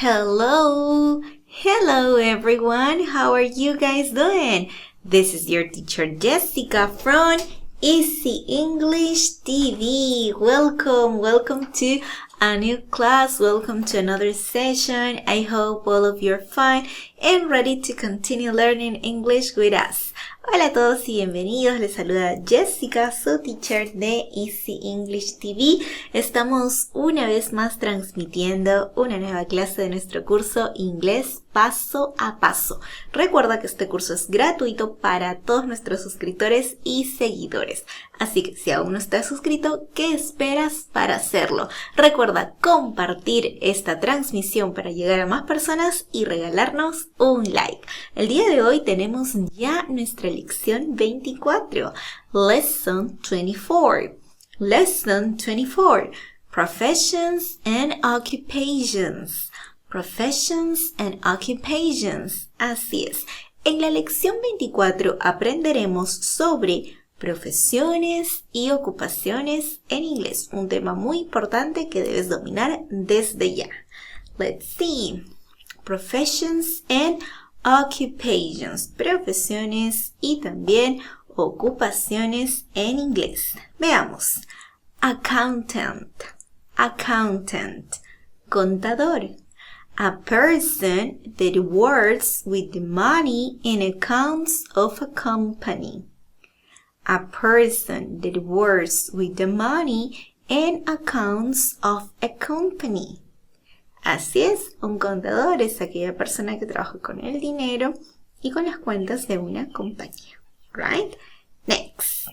Hello everyone, how are you guys doing? This is your teacher Jessica from Easy English TV. Welcome to a new class, welcome to another session. I hope all of you are fine and ready to continue learning English with us. Hola a todos y bienvenidos, les saluda Jessica, su teacher de Easy English TV. Estamos una vez más transmitiendo una nueva clase de nuestro curso Inglés Paso a Paso. Recuerda que este curso es gratuito para todos nuestros suscriptores y seguidores. Así que si aún no estás suscrito, ¿qué esperas para hacerlo? Recuerda compartir esta transmisión para llegar a más personas y regalarnos un like. El día de hoy tenemos ya nuestra lección 24. Lesson 24. Lesson 24. Professions and occupations. Professions and occupations. Así es. En la lección 24 aprenderemos sobre profesiones y ocupaciones en inglés. Un tema muy importante que debes dominar desde ya. Let's see. Professions and occupations. Profesiones y también ocupaciones en inglés. Veamos. Accountant. Accountant. Contador. A person that works with the money and accounts of a company. A person that works with the money and accounts of a company. Así es, un contador es aquella persona que trabaja con el dinero y con las cuentas de una compañía. Right? Next.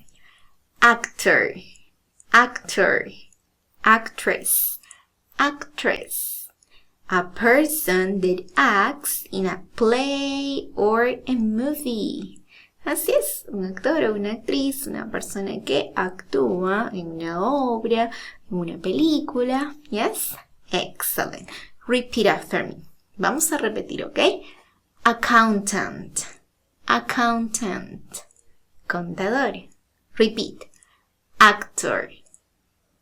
Actor. Actor. Actress. Actress. A person that acts in a play or a movie. Así es, un actor o una actriz, una persona que actúa en una obra, en una película. Yes? Excellent. Repeat after me. Vamos a repetir, ¿ok? Accountant. Accountant. Contador. Repeat. Actor.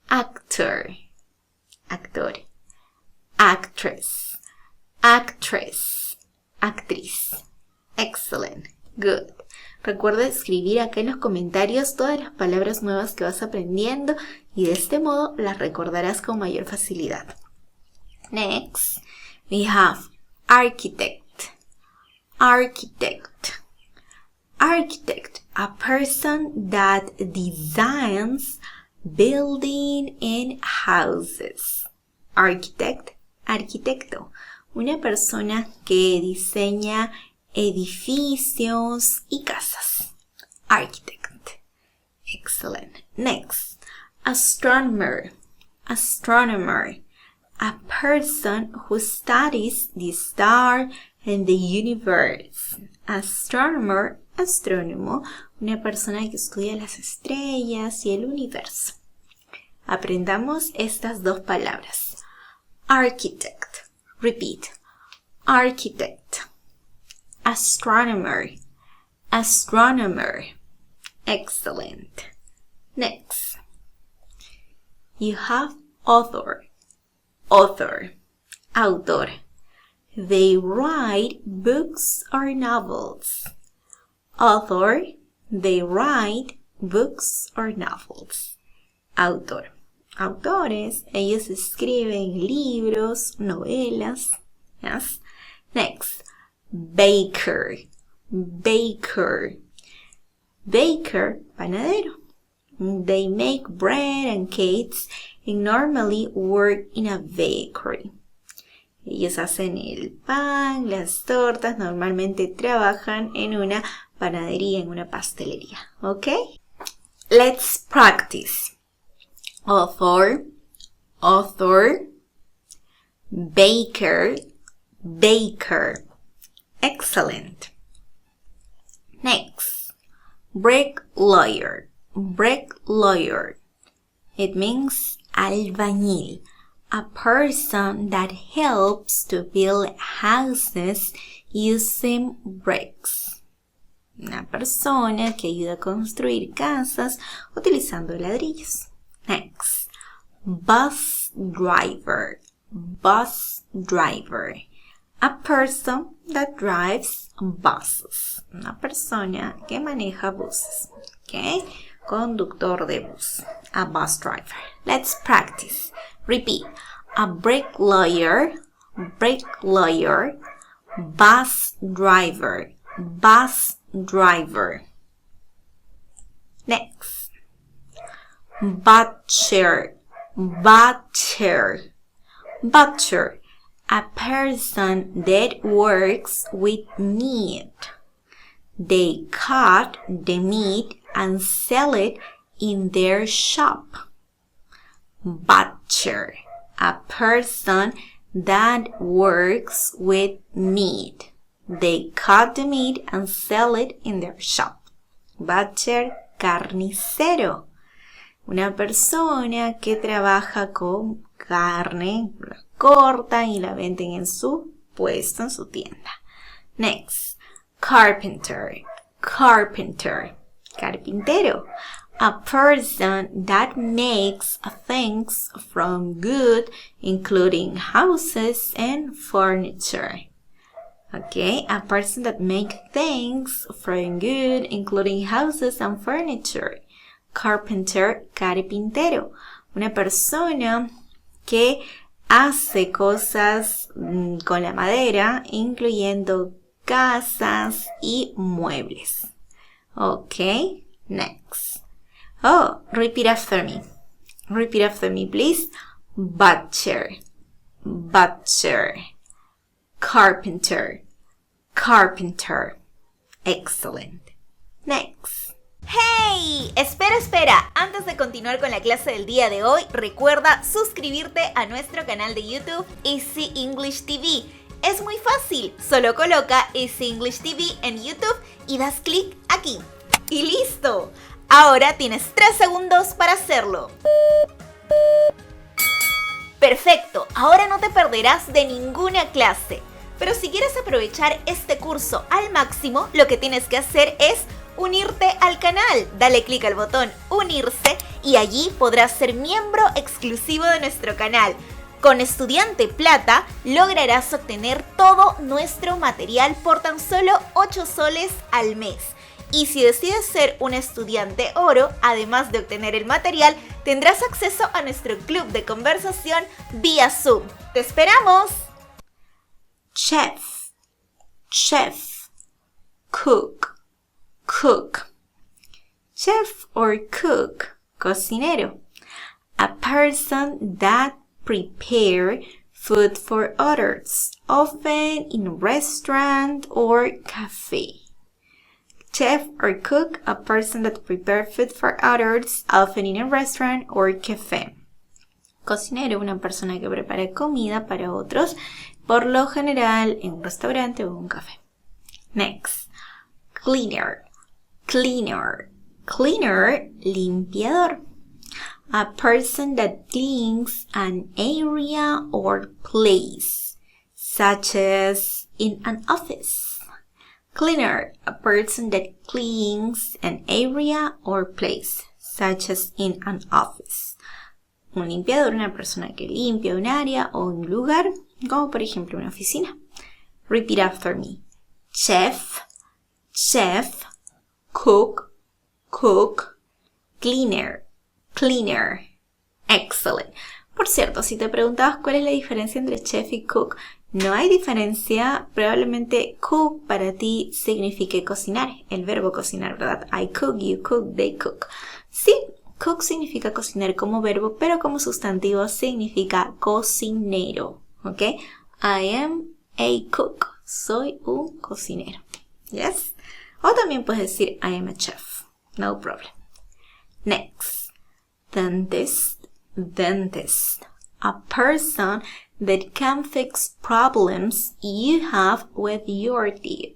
Actor. Actor. Actress. Actress. Actriz. Excellent. Good. Recuerda escribir acá en los comentarios todas las palabras nuevas que vas aprendiendo y de este modo las recordarás con mayor facilidad. Next, we have architect. Architect. Architect, a person that designs buildings and houses. Architect, arquitecto, una persona que diseña edificios y casas. Architect. Excellent. Next, astronomer. Astronomer. A person who studies the star and the universe. Astronomer, astrónomo, una persona que estudia las estrellas y el universo. Aprendamos estas dos palabras. Architect. Repeat. Architect. Astronomer. Astronomer. Excellent. Next. You have author. Author. Autor. They write books or novels. Author. They write books or novels. Autor. Autores. Ellos escriben libros, novelas. Yes. Next. Baker. Baker. Baker, panadero. They make bread and cakes and normally work in a bakery. Ellos hacen el pan, las tortas, normalmente trabajan en una panadería, en una pastelería. ¿Ok? Let's practice. Author, author, baker, baker. Excellent. Next, bricklayer, bricklayer. It means albañil, a person that helps to build houses using bricks. Una persona que ayuda a construir casas utilizando ladrillos. Next, bus driver, bus driver. A person that drives buses. Una persona que maneja buses. Okay? Conductor de bus. A bus driver. Let's practice. Repeat. A bricklayer, bus driver, bus driver. Next. Butcher, a person that works with meat. They cut the meat and sell it in their shop. Butcher, a person that works with meat. They cut the meat and sell it in their shop. Butcher, carnicero. Una persona que trabaja con carne, la cortan y la venden en su puesto, en su tienda. Next, carpenter, carpintero. A person that makes things from wood, including houses and furniture. Okay, a person that makes things from wood, including houses and furniture. Carpenter, carpintero. Una persona que hace cosas con la madera, incluyendo casas y muebles. Okay, next. Oh, repeat after me. Repeat after me, please. Butcher, carpenter. Excellent. Next. ¡Hey! Espera. Antes de continuar con la clase del día de hoy, recuerda suscribirte a nuestro canal de YouTube Easy English TV. Es muy fácil, solo coloca Easy English TV en YouTube y das clic aquí. ¡Y listo! Ahora tienes 3 segundos para hacerlo. Perfecto, ahora no te perderás de ninguna clase. Pero si quieres aprovechar este curso al máximo, lo que tienes que hacer es unirte al canal. Dale clic al botón unirse y allí podrás ser miembro exclusivo de nuestro canal. Con Estudiante Plata lograrás obtener todo nuestro material por tan solo 8 soles al mes. Y si decides ser un estudiante oro, además de obtener el material, tendrás acceso a nuestro club de conversación vía Zoom. ¡Te esperamos! Chef, cook. Chef or cook, cocinero. A person that prepare food for others, often in a restaurant or cafe. Chef or cook, a person that prepare food for others, often in a restaurant or cafe. Cocinero, una persona que prepara comida para otros, por lo general en un restaurante o un café. Next. Cleaner, limpiador. A person that cleans an area or place, such as in an office. Cleaner, a person that cleans an area or place, such as in an office. Un limpiador, una persona que limpia un área o un lugar, como por ejemplo una oficina. Repeat after me. Chef, cook, cleaner. Excellent. Por cierto, si te preguntabas cuál es la diferencia entre chef y cook, no hay diferencia. Probablemente cook para ti signifique cocinar, el verbo cocinar, ¿verdad? I cook, you cook, they cook. Sí, cook significa cocinar como verbo, pero como sustantivo significa cocinero, ¿ok? I am a cook. Soy un cocinero. Yes? O también puedes decir I am a chef. No problem. Next. Dentist. A person that can fix problems you have with your teeth.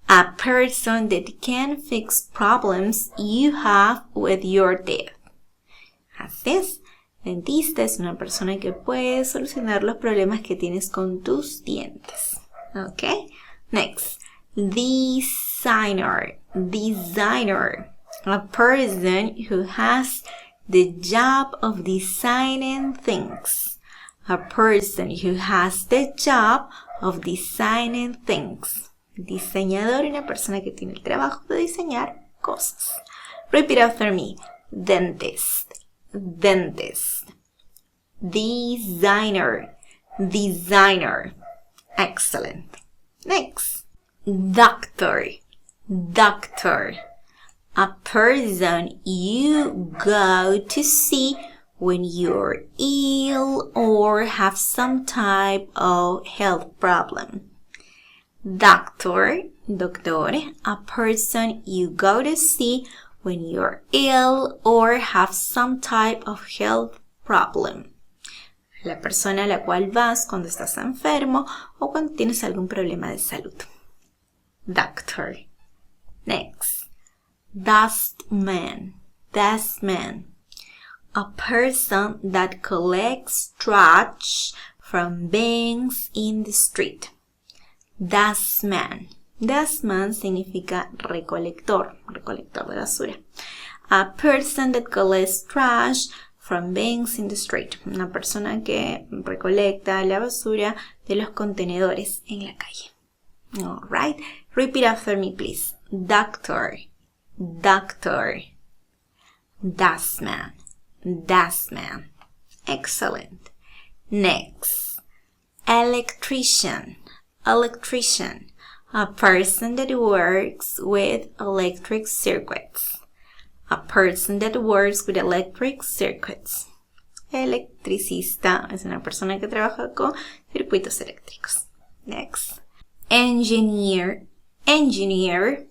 A person that can fix problems you have with your teeth. Así es. Dentista es una persona que puede solucionar los problemas que tienes con tus dientes. Ok. Next. Designer. A person who has the job of designing things. a person who has the job of designing things. Diseñador, una persona que tiene el trabajo de diseñar cosas. Repeat after me. Dentist, dentist. Designer, designer. Excellent. Next. Doctor, doctor. A person you go to see when you're ill or have some type of health problem. Doctor, doctor, a person you go to see when you're ill or have some type of health problem. La persona a la cual vas cuando estás enfermo o cuando tienes algún problema de salud. Doctor. Next. Dustman, dustman. A person that collects trash from bins in the street. Dustman. Dustman significa recolector, recolector de basura. A person that collects trash from bins in the street. Una persona que recolecta la basura de los contenedores en la calle. Alright, repeat after me please. Doctor, doctor. Dustman, dustman. Excellent. Next, electrician, electrician. A person that works with electric circuits. A person that works with electric circuits. Electricista es una persona que trabaja con circuitos eléctricos. Next. Engineer, engineer,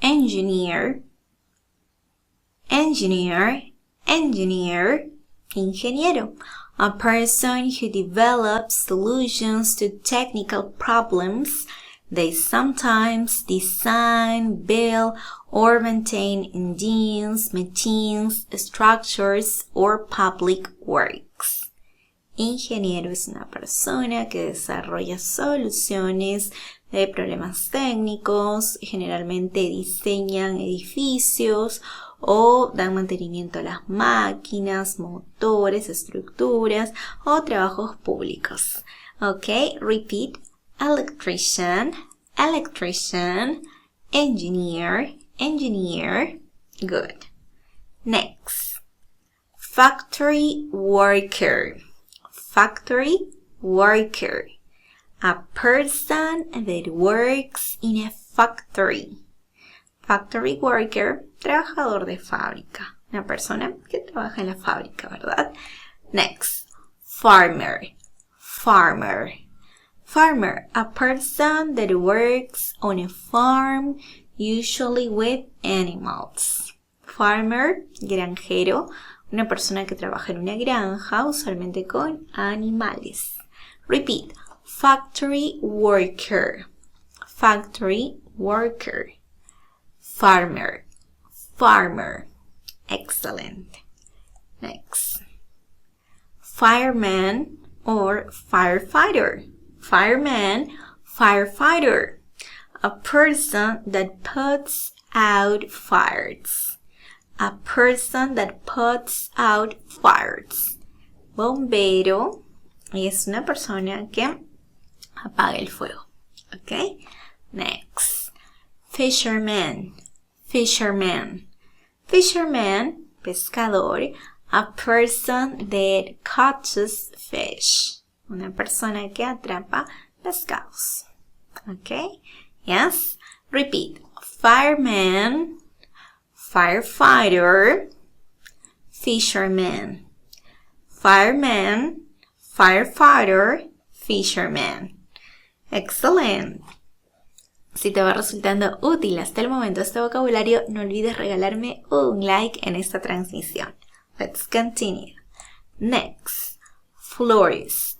engineer, engineer, engineer, ingeniero. A person who develops solutions to technical problems. They sometimes design, build, or maintain engines, machines, structures, or public works. Ingeniero es una persona que desarrolla soluciones de problemas técnicos, generalmente diseñan edificios o dan mantenimiento a las máquinas, motores, estructuras o trabajos públicos. Ok, repeat. Electrician, electrician, engineer, engineer. Good. Next. Factory worker, factory worker. A person that works in a factory. Factory worker, trabajador de fábrica. Una persona que trabaja en la fábrica, ¿verdad? Next. Farmer, farmer. Farmer, a person that works on a farm, usually with animals. Farmer, granjero, una persona que trabaja en una granja, usualmente con animales. Repeat, factory worker, factory worker. Farmer, farmer. Excellent. Next. Fireman or firefighter. Fireman, firefighter. A person that puts out fires. A person that puts out fires. Bombero es una persona que apaga el fuego. Okay? Next. Fisherman, fisherman. Fisherman, pescador. A person that catches fish. Una persona que atrapa pescados. Okay? Yes? Repeat. Fireman, firefighter, fisherman. Fireman, firefighter, fisherman. Excellent. Si te va resultando útil hasta el momento este vocabulario, no olvides regalarme un like en esta transmisión. Let's continue. Next. Florist.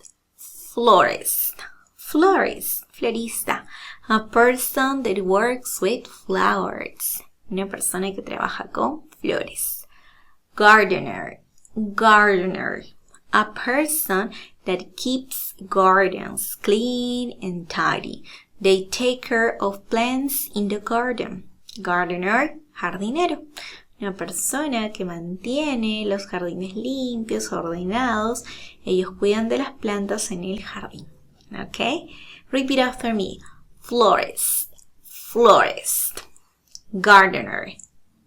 Florist, florist, florista. A person that works with flowers. Una persona que trabaja con flores. Gardener, gardener. A person that keeps gardens clean and tidy. They take care of plants in the garden. Gardener, jardinero. Una persona que mantiene los jardines limpios, ordenados. Ellos cuidan de las plantas en el jardín. ¿Ok? Repeat after me. Florist, florist. Gardener,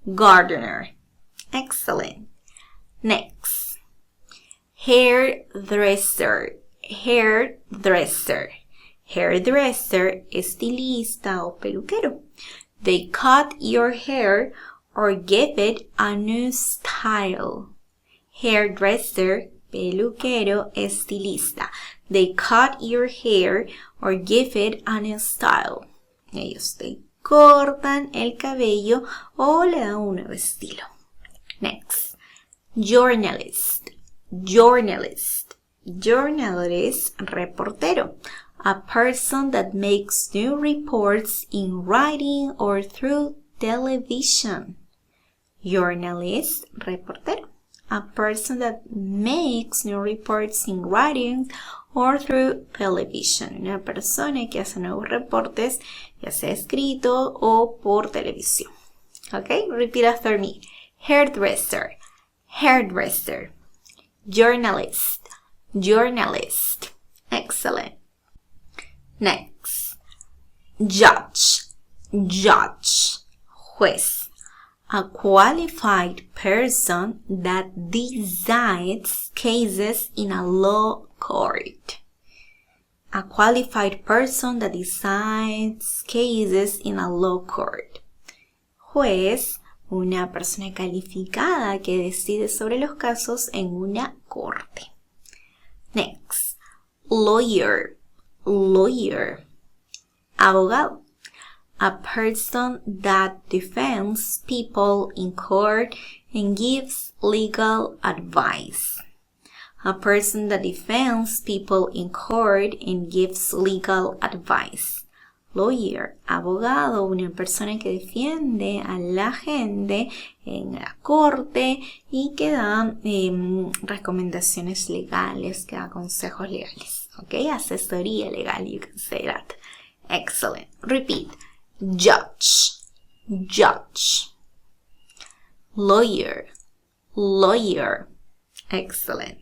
gardener. Excellent. Next. Hairdresser, hairdresser. Hairdresser, estilista o peluquero. They cut your hair or give it a new style. Hairdresser, peluquero, estilista. They cut your hair or give it a new style. Ellos te cortan el cabello o le dan un nuevo estilo. Next. Journalist, journalist. Journalist, reportero. A person that makes new reports in writing or through television. Journalist, reportero. A person that makes new reports in writing or through television. Una persona que hace nuevos reportes, ya sea escrito o por televisión. Okay, repeat after me. Hairdresser, hairdresser. Journalist, journalist. Excellent. Next. Judge, judge. Juez. A qualified person that decides cases in a law court. A qualified person that decides cases in a law court. Juez, una persona calificada que decide sobre los casos en una corte. Next. Lawyer, lawyer. Abogado. A person that defends people in court and gives legal advice. A person that defends people in court and gives legal advice. Lawyer, abogado, una persona que defiende a la gente en la corte y que da recomendaciones legales, que da consejos legales. ¿Ok? Asesoría legal, you can say that. Excellent. Repeat. Judge, judge. Lawyer, lawyer. Excellent.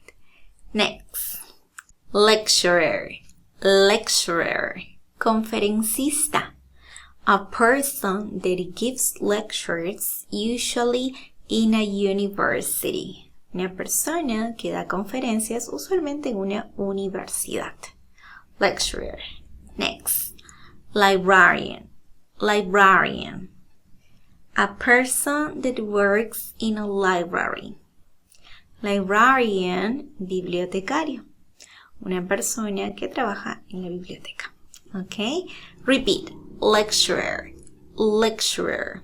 Next. Lecturer, lecturer. Conferencista. A person that gives lectures, usually in a university. Una persona que da conferencias, usualmente en una universidad. Lecturer. Next. Librarian, librarian. A person that works in a library. Librarian, bibliotecario. Una persona que trabaja en la biblioteca. Okay? Repeat. Lecturer, lecturer.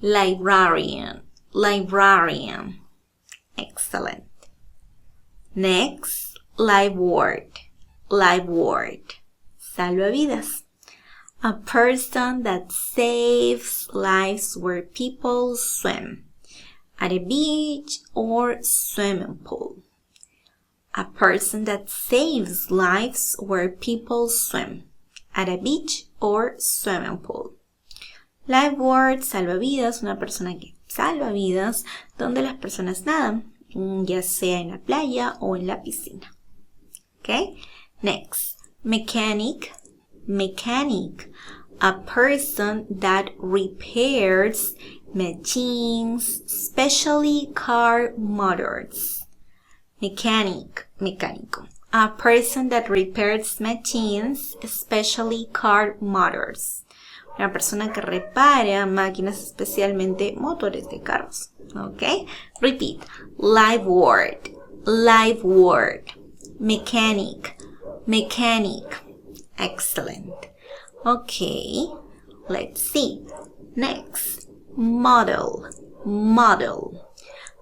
Librarian, librarian. Excellent. Next. Lifeguard, lifeguard. Salvavidas. A person that saves lives where people swim. At a beach or swimming pool. A person that saves lives where people swim. At a beach or swimming pool. Lifeguard, salvavidas, una persona que salva vidas donde las personas nadan, ya sea en la playa o en la piscina. Okay? Next. Mechanic, mechanic. A person that repairs machines, especially car motors. Mechanic, mecánico. A person that repairs machines, especially car motors. Una persona que repara máquinas, especialmente motores de carros. Okay? Repeat. Lifeguard, lifeguard. Mechanic, mechanic. Excellent. Okay, let's see. Next. Model, model.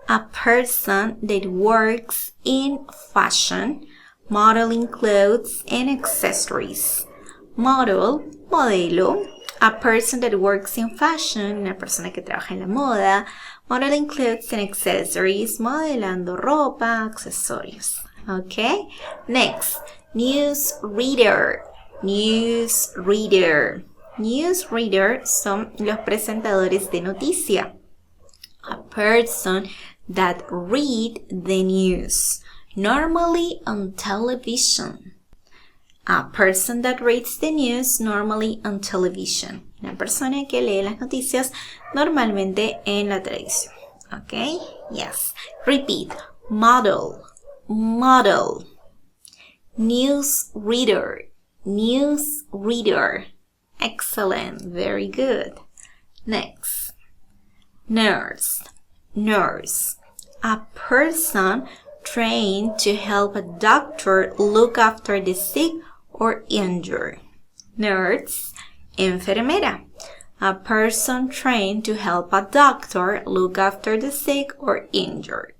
A person that works in fashion, modeling clothes and accessories. Model, modelo. A person that works in fashion, una persona que trabaja en la moda, modeling clothes and accessories, modelando ropa, accesorios. Okay? Next, newsreader, newsreader. Newsreader son los presentadores de noticia. A person that read the news, normally on television. A person that reads the news, normally on television. Una persona que lee las noticias normalmente en la televisión. Okay? Yes. Repeat. Model. Model. News reader. News reader. Excellent. Very good. Next. Nurse. Nurse. A person trained to help a doctor look after the sick or injured. Nurse. Enfermera. A person trained to help a doctor look after the sick or injured.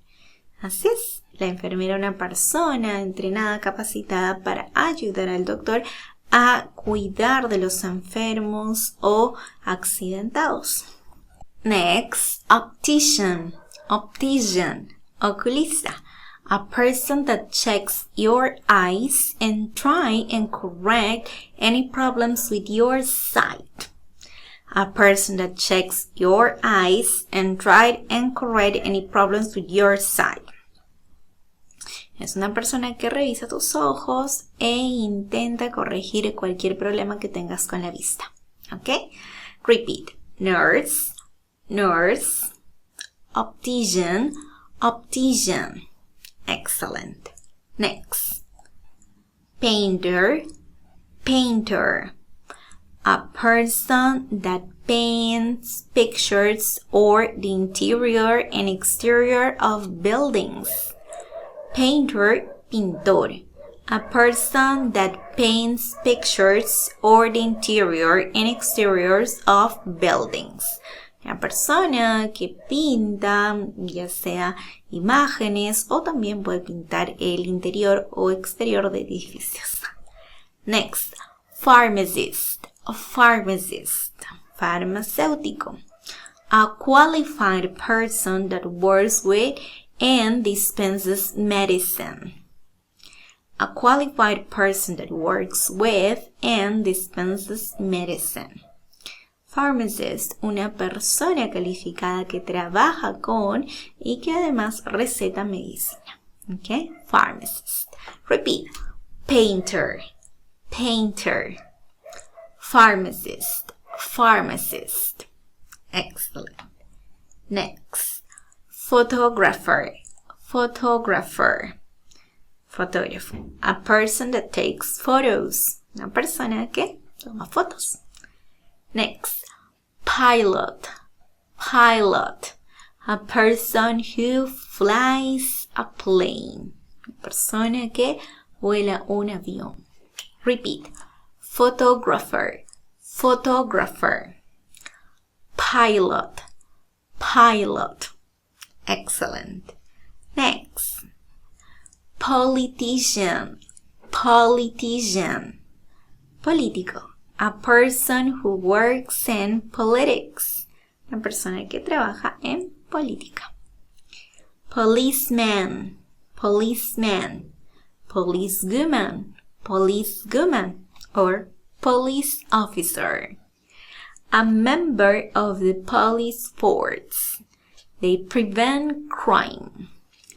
Así es. La enfermera es una persona entrenada, capacitada para ayudar al doctor a cuidar de los enfermos o accidentados. Next, optician. Optician, oculista. A person that checks your eyes and try and correct any problems with your sight. A person that checks your eyes and try and correct any problems with your sight. Es una persona que revisa tus ojos e intenta corregir cualquier problema que tengas con la vista. ¿Ok? Repeat. Nurse, nurse, optician, optician. Excellent. Next. Painter, painter. A person that paints pictures or the interior and exterior of buildings. Painter, pintor. A person that paints pictures or the interior and exteriors of buildings. Una persona que pinta, ya sea imágenes o también puede pintar el interior o exterior de edificios. Next, pharmacist. A pharmacist, farmacéutico. A qualified person that works with and dispenses medicine. A qualified person that works with and dispenses medicine. Pharmacist, una persona calificada que trabaja con y que además receta medicina. Okay? Pharmacist. Repeat. Painter, painter. Pharmacist, pharmacist. Excellent. Next. Photographer, photographer. Fotógrafo. A person that takes photos. Una persona que toma fotos. Next. Pilot, pilot. A person who flies a plane. Una persona que vuela un avión. Repeat. Photographer, photographer. Pilot, pilot. Excellent. Next. Politician, politician. Político. A person who works in politics. Una persona que trabaja en política. Policeman, policeman. Policewoman, policewoman. Or police officer. A member of the police force. They prevent crime.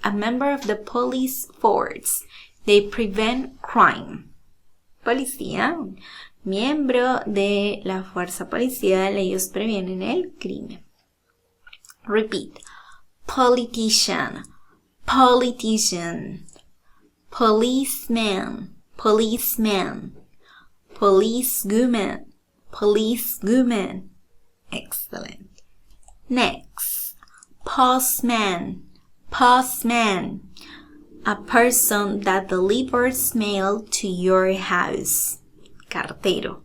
A member of the police force. They prevent crime. Policía, miembro de la fuerza policial, ellos previenen el crimen. Repeat. Politician, politician. Policeman, policeman. Policewoman, policewoman. Excellent. Next. Postman, postman. A person that delivers mail to your house. Cartero.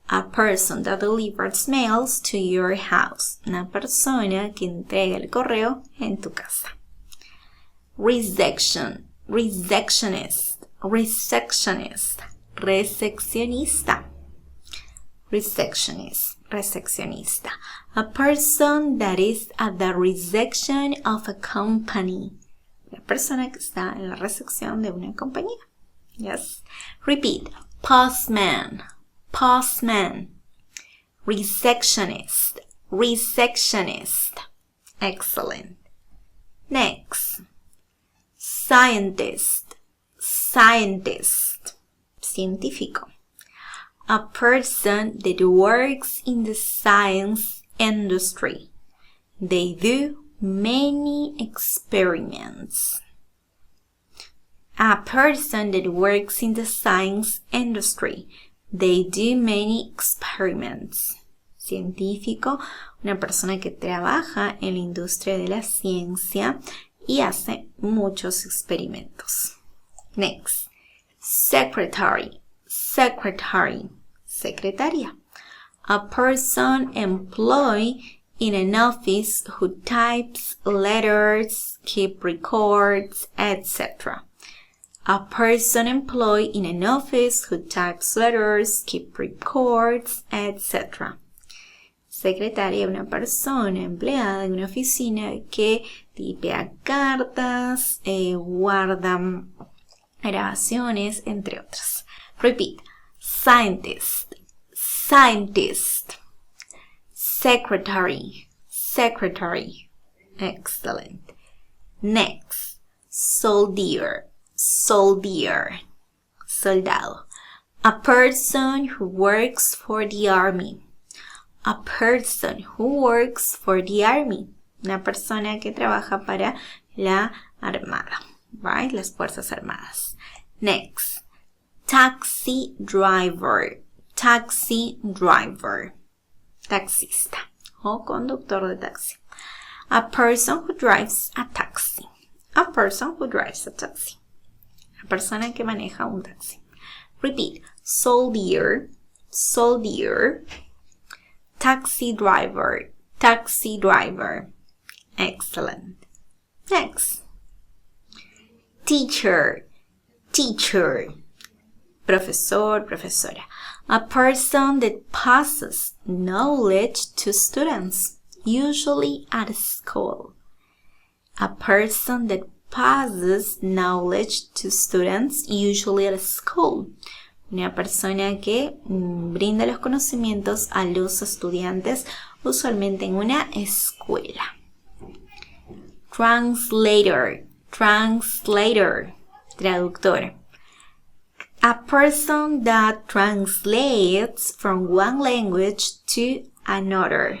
A person that delivers mails to your house. Una persona que entrega el correo en tu casa. Reception, receptionist, receptionist. Recepcionista. Receptionist, recepcionista. A person that is at the reception of a company. La persona que está en la recepción de una compañía. Yes. Repeat. Postman, postman. Receptionist, receptionist. Excellent. Next. Scientist. Scientist. Científico. A person that works in the science industry. They do many experiments. A person that works in the science industry. They do many experiments. Científico, una persona que trabaja en la industria de la ciencia y hace muchos experimentos. Next. Secretary. Secretary. Secretaria. A person employed in an office who types letters, keeps records, etc. A person employed in an office who types letters, keeps records, etc. Secretaria, una persona empleada en una oficina que tipea cartas, guarda grabaciones, entre otras. Repeat. Scientist. Scientist. Secretary. Secretary. Excellent. Next. Soldier. Soldier. Soldado. A person who works for the army. A person who works for the army. Una persona que trabaja para la armada. Right? Las fuerzas armadas. Next. Taxi driver. Taxi driver. Taxista o conductor de taxi. A person who drives a taxi. A person who drives a taxi. La persona que maneja un taxi. Repeat. Soldier. Soldier. Taxi driver. Taxi driver. Excellent. Next. Teacher. Teacher. Profesor, profesora. A person that passes knowledge to students, usually at school. A person that passes knowledge to students, usually at school. Una persona que brinda los conocimientos a los estudiantes, usualmente en una escuela. Translator. Translator. Traductor. A person that translates from one language to another.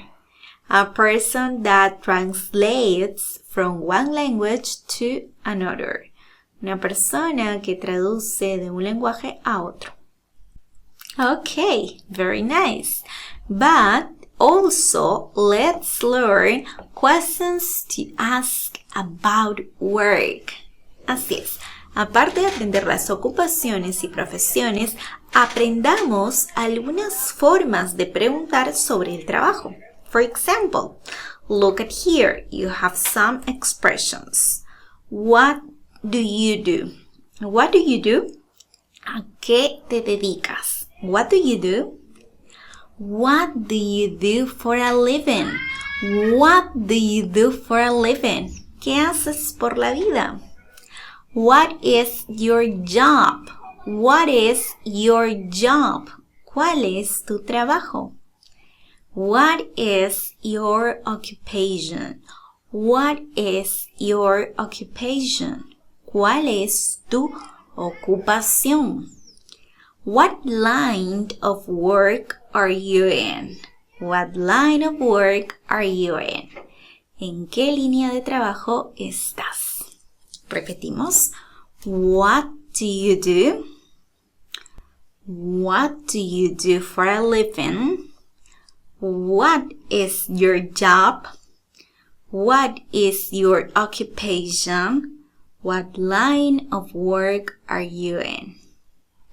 A person that translates from one language to another. Una persona que traduce de un lenguaje a otro. Okay, very nice. But also, let's learn questions to ask about work. Así es. Aparte de aprender las ocupaciones y profesiones, aprendamos algunas formas de preguntar sobre el trabajo. For example, look at here. You have some expressions. What do you do? What do you do? ¿A qué te dedicas? What do you do? What do you do for a living? What do you do for a living? ¿Qué haces por la vida? What is your job? What is your job? ¿Cuál es tu trabajo? What is your occupation? What is your occupation? ¿Cuál es tu ocupación? What line of work are you in? What line of work are you in? ¿En qué línea de trabajo estás? Repetimos. What do you do? What do you do for a living? What is your job? What is your occupation? What line of work are you in?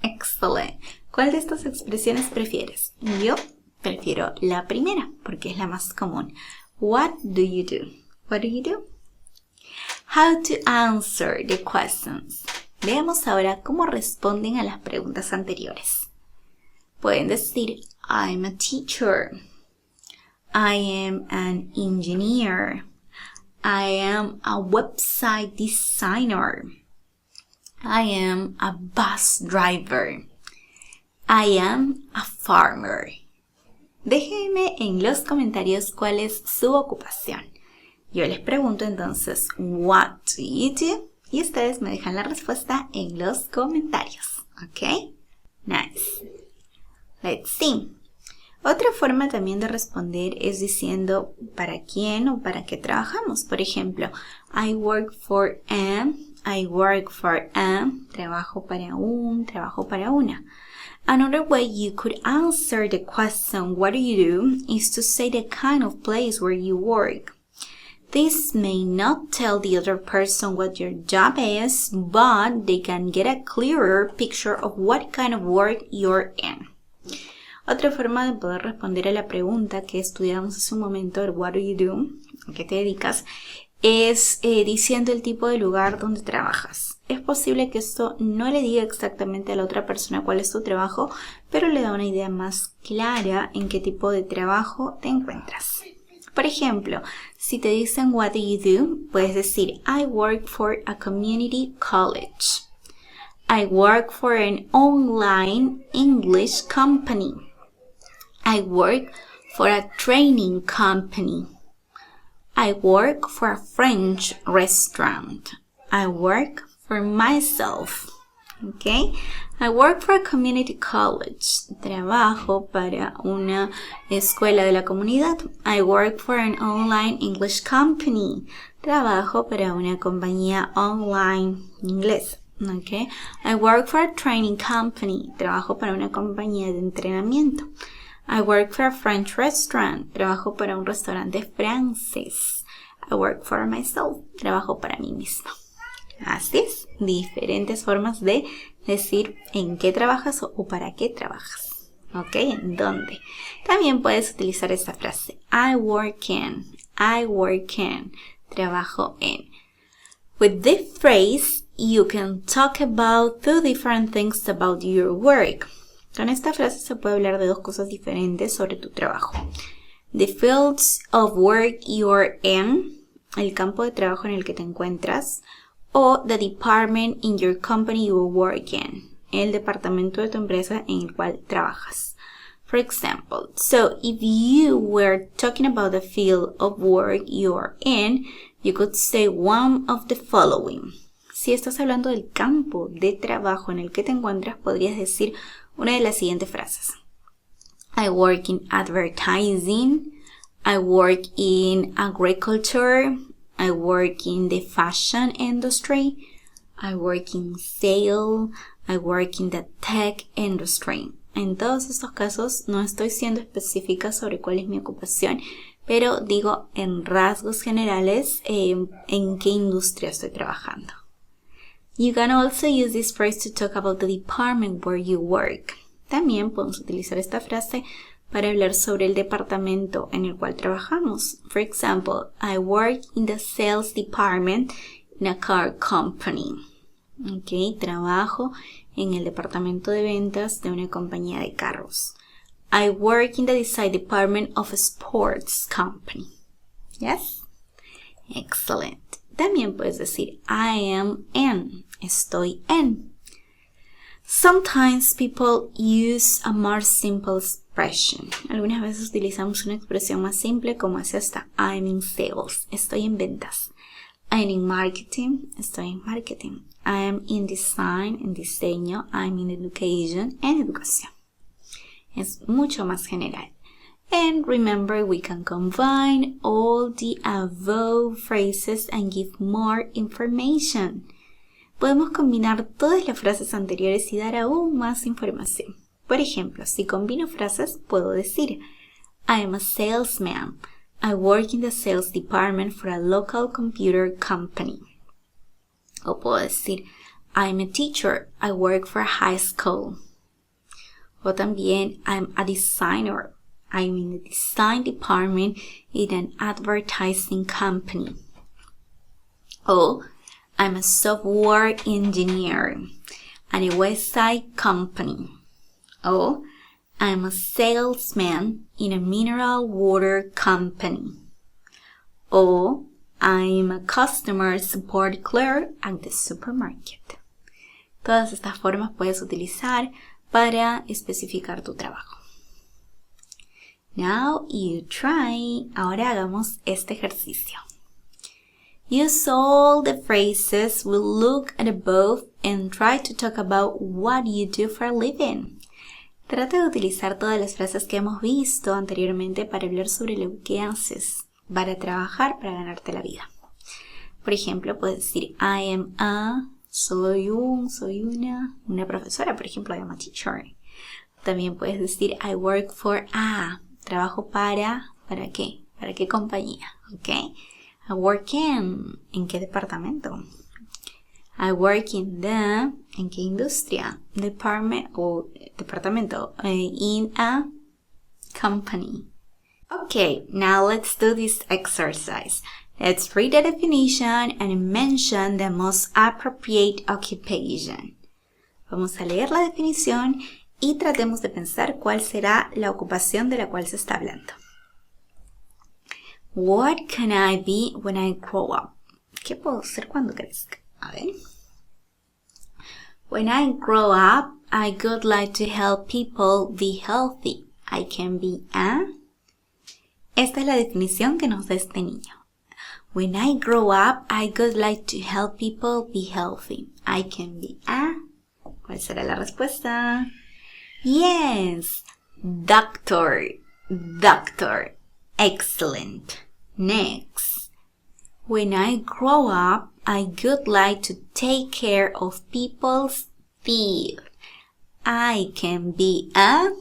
Excellent. ¿Cuál de estas expresiones prefieres? Yo prefiero la primera porque es la más común. What do you do? What do you do? How to answer the questions. Veamos ahora cómo responden a las preguntas anteriores. Pueden decir, I'm a teacher. I am an engineer. I am a website designer. I am a bus driver. I am a farmer. Déjenme en los comentarios cuál es su ocupación. Yo les pregunto entonces, what do you do? Y ustedes me dejan la respuesta en los comentarios. ¿Ok? Nice. Let's see. Otra forma también de responder es diciendo para quién o para qué trabajamos. Por ejemplo, I work for a, I work for a, trabajo para un, trabajo para una. Another way you could answer the question, what do you do, is to say the kind of place where you work. This may not tell the other person what your job is, but they can get a clearer picture of what kind of work you're in. Otra forma de poder responder a la pregunta que estudiamos hace un momento, what do you do, ¿a qué te dedicas?, es diciendo el tipo de lugar donde trabajas. Es posible que esto no le diga exactamente a la otra persona cuál es tu trabajo, pero le da una idea más clara en qué tipo de trabajo te encuentras. Por ejemplo, si te dicen what do you do, puedes decir I work for a community college. I work for an online English company. I work for a training company. I work for a French restaurant. I work for myself. Okay? I work for a community college. Trabajo para una escuela de la comunidad. I work for an online English company. Trabajo para una compañía online inglés. Okay? I work for a training company. Trabajo para una compañía de entrenamiento. I work for a French restaurant. Trabajo para un restaurante francés. I work for myself. Trabajo para mí misma. Así es, diferentes formas de decir en qué trabajas o para qué trabajas. ¿Ok? ¿En dónde? También puedes utilizar esta frase. I work in. I work in. Trabajo en. With this phrase, you can talk about two different things about your work. Con esta frase se puede hablar de dos cosas diferentes sobre tu trabajo. The fields of work you're in, el campo de trabajo en el que te encuentras, o the department in your company you work in, el departamento de tu empresa en el cual trabajas. For example, so if you were talking about the field of work you're in, you could say one of the following. Si estás hablando del campo de trabajo en el que te encuentras, podrías decir una de las siguientes frases. I work in advertising. I work in agriculture. I work in the fashion industry. I work in sales. I work in the tech industry. En todos estos casos no estoy siendo específica sobre cuál es mi ocupación, pero digo en rasgos generales en qué industria estoy trabajando. You can also use this phrase to talk about the department where you work. También podemos utilizar esta frase para hablar sobre el departamento en el cual trabajamos. For example, I work in the sales department in a car company. Okay, trabajo en el departamento de ventas de una compañía de carros. I work in the design department of a sports company. Yes? Excellent. También puedes decir I am in. Estoy en. Sometimes people use a more simple expression. Algunas veces utilizamos una expresión más simple como es esta. I'm in sales. Estoy en ventas. I'm in marketing. Estoy en marketing. I'm in design. En diseño. I'm in education. En educación. Es mucho más general. And remember, we can combine all the above phrases and give more information. Podemos combinar todas las frases anteriores y dar aún más información. Por ejemplo, si combino frases, puedo decir I am a salesman. I work in the sales department for a local computer company. O puedo decir I'm a teacher. I work for a high school. O también I'm a designer. I'm in the design department in an advertising company. O I'm a software engineer at a website company. O I'm a salesman in a mineral water company. O I'm a customer support clerk at the supermarket. Todas estas formas puedes utilizar para especificar tu trabajo. Now you try. Ahora hagamos este ejercicio. Use all the phrases we look at above and try to talk about what you do for a living. Trata de utilizar todas las frases que hemos visto anteriormente para hablar sobre lo que haces, para trabajar, para ganarte la vida. Por ejemplo, puedes decir I am a, soy una profesora, por ejemplo, I am a teacher. También puedes decir I work for a, trabajo ¿para qué? ¿Para qué compañía? ¿Ok? I work ¿en qué departamento? I work in the, ¿en qué industria? Departamento, in a company. Okay, now let's do this exercise. Let's read the definition and mention the most appropriate occupation. Vamos a leer la definición y tratemos de pensar cuál será la ocupación de la cual se está hablando. What can I be when I grow up? ¿Qué puedo ser cuando crezca? A ver. When I grow up, I would like to help people be healthy. I can be a... Esta es la definición que nos da este niño. When I grow up, I would like to help people be healthy. I can be a... ¿Cuál será la respuesta? Yes, doctor. Excellent. Next. When I grow up, I would like to take care of people's teeth. I can be a...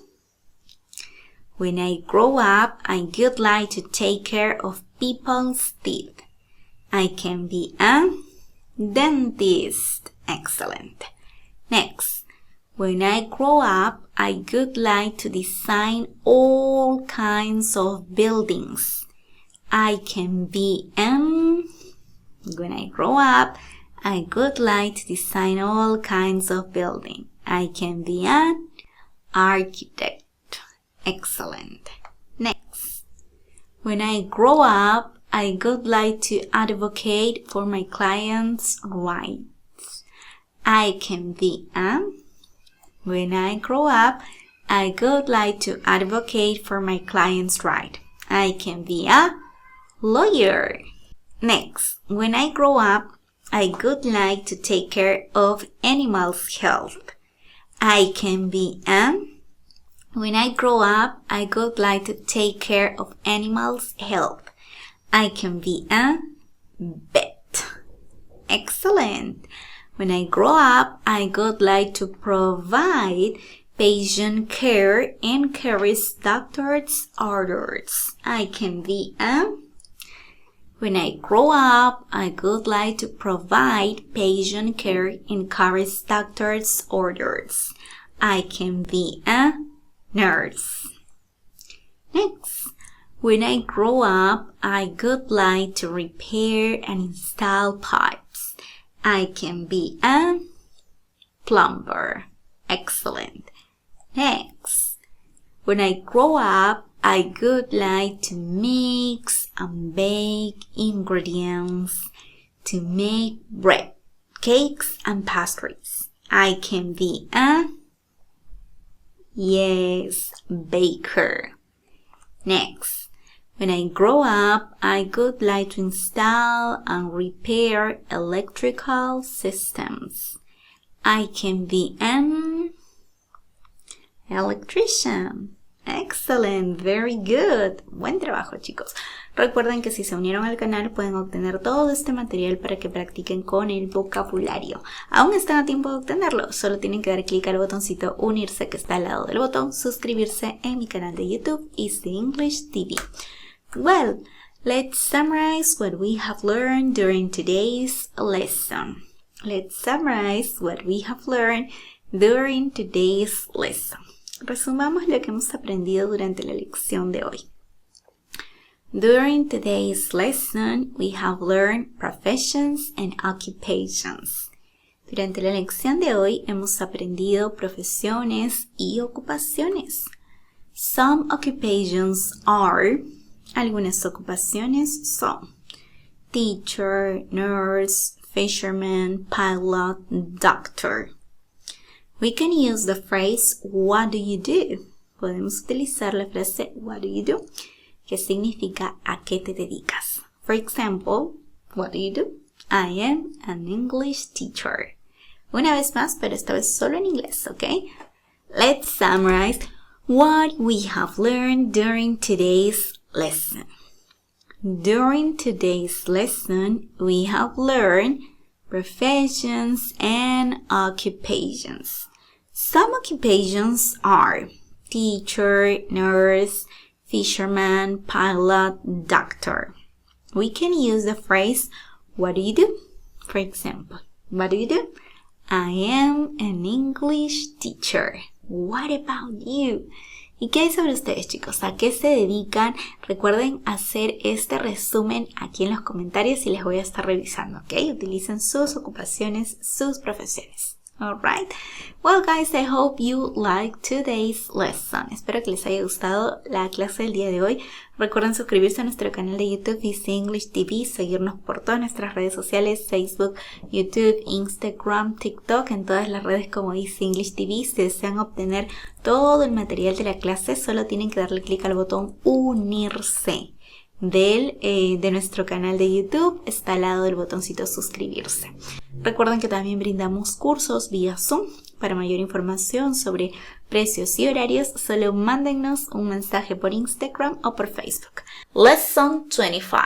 When I grow up, I would like to take care of people's teeth. I can be a dentist. Excellent. Next. When I grow up, I would like to design all kinds of buildings. I can be an... When I grow up, I would like to design all kinds of buildings. I can be an architect. Excellent. Next. When I grow up, I would like to advocate for my clients' rights. I can be an... When I grow up, I would like to advocate for my client's right. I can be a lawyer. Next, when I grow up, I would like to take care of animals' health. I can be a... When I grow up, I would like to take care of animals' health. I can be a vet. Excellent. When I grow up, I would like to provide patient care and carry doctor's orders. I can be a... When I grow up, I would like to provide patient care and carry doctor's orders. I can be a nurse. Next. When I grow up, I would like to repair and install pipes. I can be a plumber. Excellent. Next. When I grow up, I would like to mix and bake ingredients to make bread, cakes, and pastries. I can be a... Yes, baker. Next. When I grow up, I would like to install and repair electrical systems. I can be an electrician. Excellent, very good. Buen trabajo, chicos. Recuerden que si se unieron al canal pueden obtener todo este material para que practiquen con el vocabulario. Aún están a tiempo de obtenerlo, solo tienen que dar clic al botoncito unirse que está al lado del botón suscribirse en mi canal de YouTube, Este English TV. Well, let's summarize what we have learned during today's lesson. Resumamos lo que hemos aprendido durante la lección de hoy. During today's lesson, we have learned professions and occupations. Durante la lección de hoy hemos aprendido profesiones y ocupaciones. Some occupations are... Algunas ocupaciones son teacher, nurse, fisherman, pilot, doctor. We can use the phrase, what do you do? Podemos utilizar la frase, what do you do? Que significa, ¿a qué te dedicas? For example, What do you do? I am an English teacher. Una vez más, pero esta vez solo en inglés, ¿ok? Let's summarize what we have learned during today's lesson. During today's lesson, we have learned professions and occupations. Some occupations are teacher, nurse, fisherman, pilot, doctor. We can use the phrase, what do you do? For example, what do you do? I am an English teacher. What about you? ¿Y qué hay sobre ustedes, chicos? ¿A qué se dedican? Recuerden hacer este resumen aquí en los comentarios y les voy a estar revisando, ¿ok? Utilicen sus ocupaciones, sus profesiones. Alright. Well, guys, I hope you liked today's lesson. Espero que les haya gustado la clase del día de hoy. Recuerden suscribirse a nuestro canal de YouTube Este English TV, seguirnos por todas nuestras redes sociales, Facebook, YouTube, Instagram, TikTok, en todas las redes como Este English TV. Si desean obtener todo el material de la clase, solo tienen que darle clic al botón unirse de nuestro canal de YouTube. Está al lado del botoncito suscribirse. Recuerden que también brindamos cursos vía Zoom. Para mayor información sobre precios y horarios, solo mándennos un mensaje por Instagram o por Facebook. Lesson 25.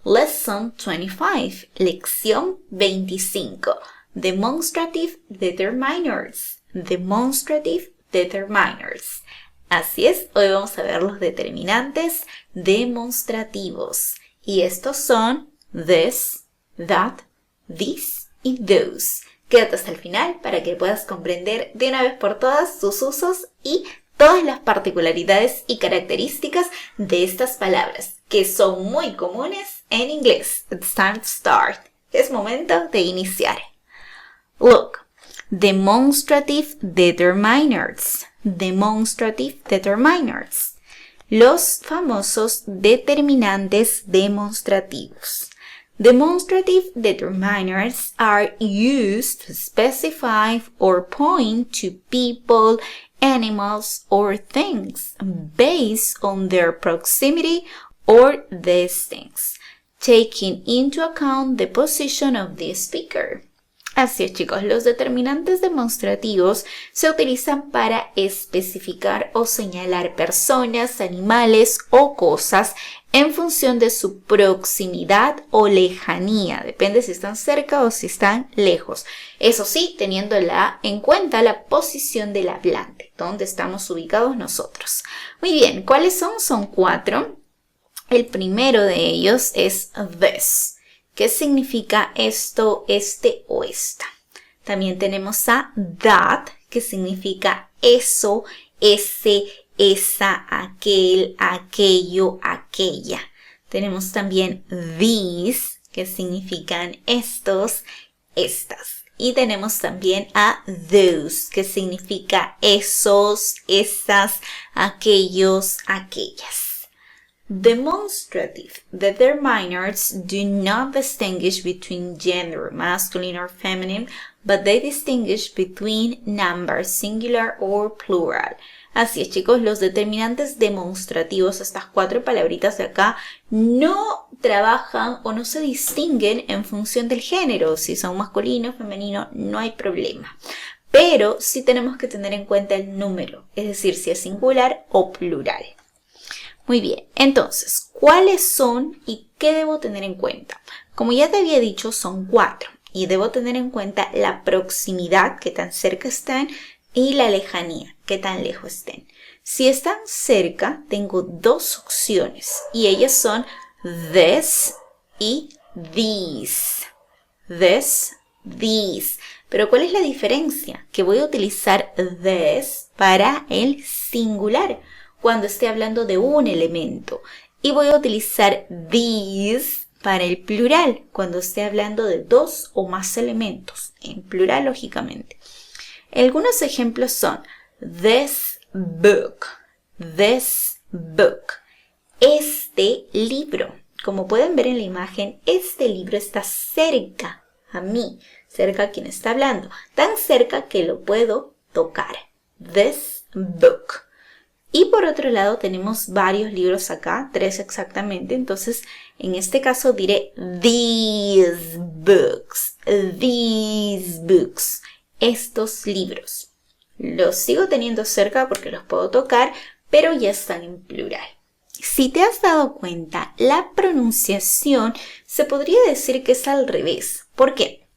Lesson 25. Lección 25. Demonstrative Determiners. Demonstrative Determiners. Así es, hoy vamos a ver los determinantes demostrativos. Y estos son this, that, this y those. Quédate hasta el final para que puedas comprender de una vez por todas sus usos y todas las particularidades y características de estas palabras, que son muy comunes en inglés. It's time to start. Es momento de iniciar. Look, demonstrative determiners. Demonstrative determiners. Los famosos determinantes demostrativos. Demonstrative determiners are used to specify or point to people, animals, or things based on their proximity or distance, taking into account the position of the speaker. Así es, chicos, los determinantes demostrativos se utilizan para especificar o señalar personas, animales o cosas en función de su proximidad o lejanía. Depende si están cerca o si están lejos. Eso sí, teniendo en cuenta la posición del hablante, donde estamos ubicados nosotros. Muy bien, ¿cuáles son? Son 4. El primero de ellos es this. ¿Qué significa esto, este o esta? También tenemos a that, que significa eso, ese, esa, aquel, aquello, aquella. Tenemos también these, que significan estos, estas. Y tenemos también a those, que significa esos, esas, aquellos, aquellas. Demonstrative determiners do not distinguish between gender, masculine or feminine, but they distinguish between numbers, singular or plural. Así es, chicos, los determinantes demostrativos, estas 4 palabritas de acá, no trabajan o no se distinguen en función del género. Si son masculino, femenino, no hay problema. Pero sí tenemos que tener en cuenta el número, es decir, si es singular o plural. Muy bien, entonces, ¿cuáles son y qué debo tener en cuenta? Como ya te había dicho, son 4 y debo tener en cuenta la proximidad, qué tan cerca están, y la lejanía, qué tan lejos estén. Si están cerca, tengo 2 opciones y ellas son this y these. This, these. Pero ¿cuál es la diferencia? Que voy a utilizar this para el singular, cuando esté hablando de un elemento. Y voy a utilizar these para el plural, cuando esté hablando de 2 o más elementos. En plural, lógicamente. Algunos ejemplos son this book. This book. Este libro. Como pueden ver en la imagen, este libro está cerca a mí. Cerca a quien está hablando. Tan cerca que lo puedo tocar. This book. Y por otro lado tenemos varios libros acá, 3 exactamente. Entonces, en este caso diré these books, estos libros. Los sigo teniendo cerca porque los puedo tocar, pero ya están en plural. Si te has dado cuenta, la pronunciación se podría decir que es al revés. ¿Por qué?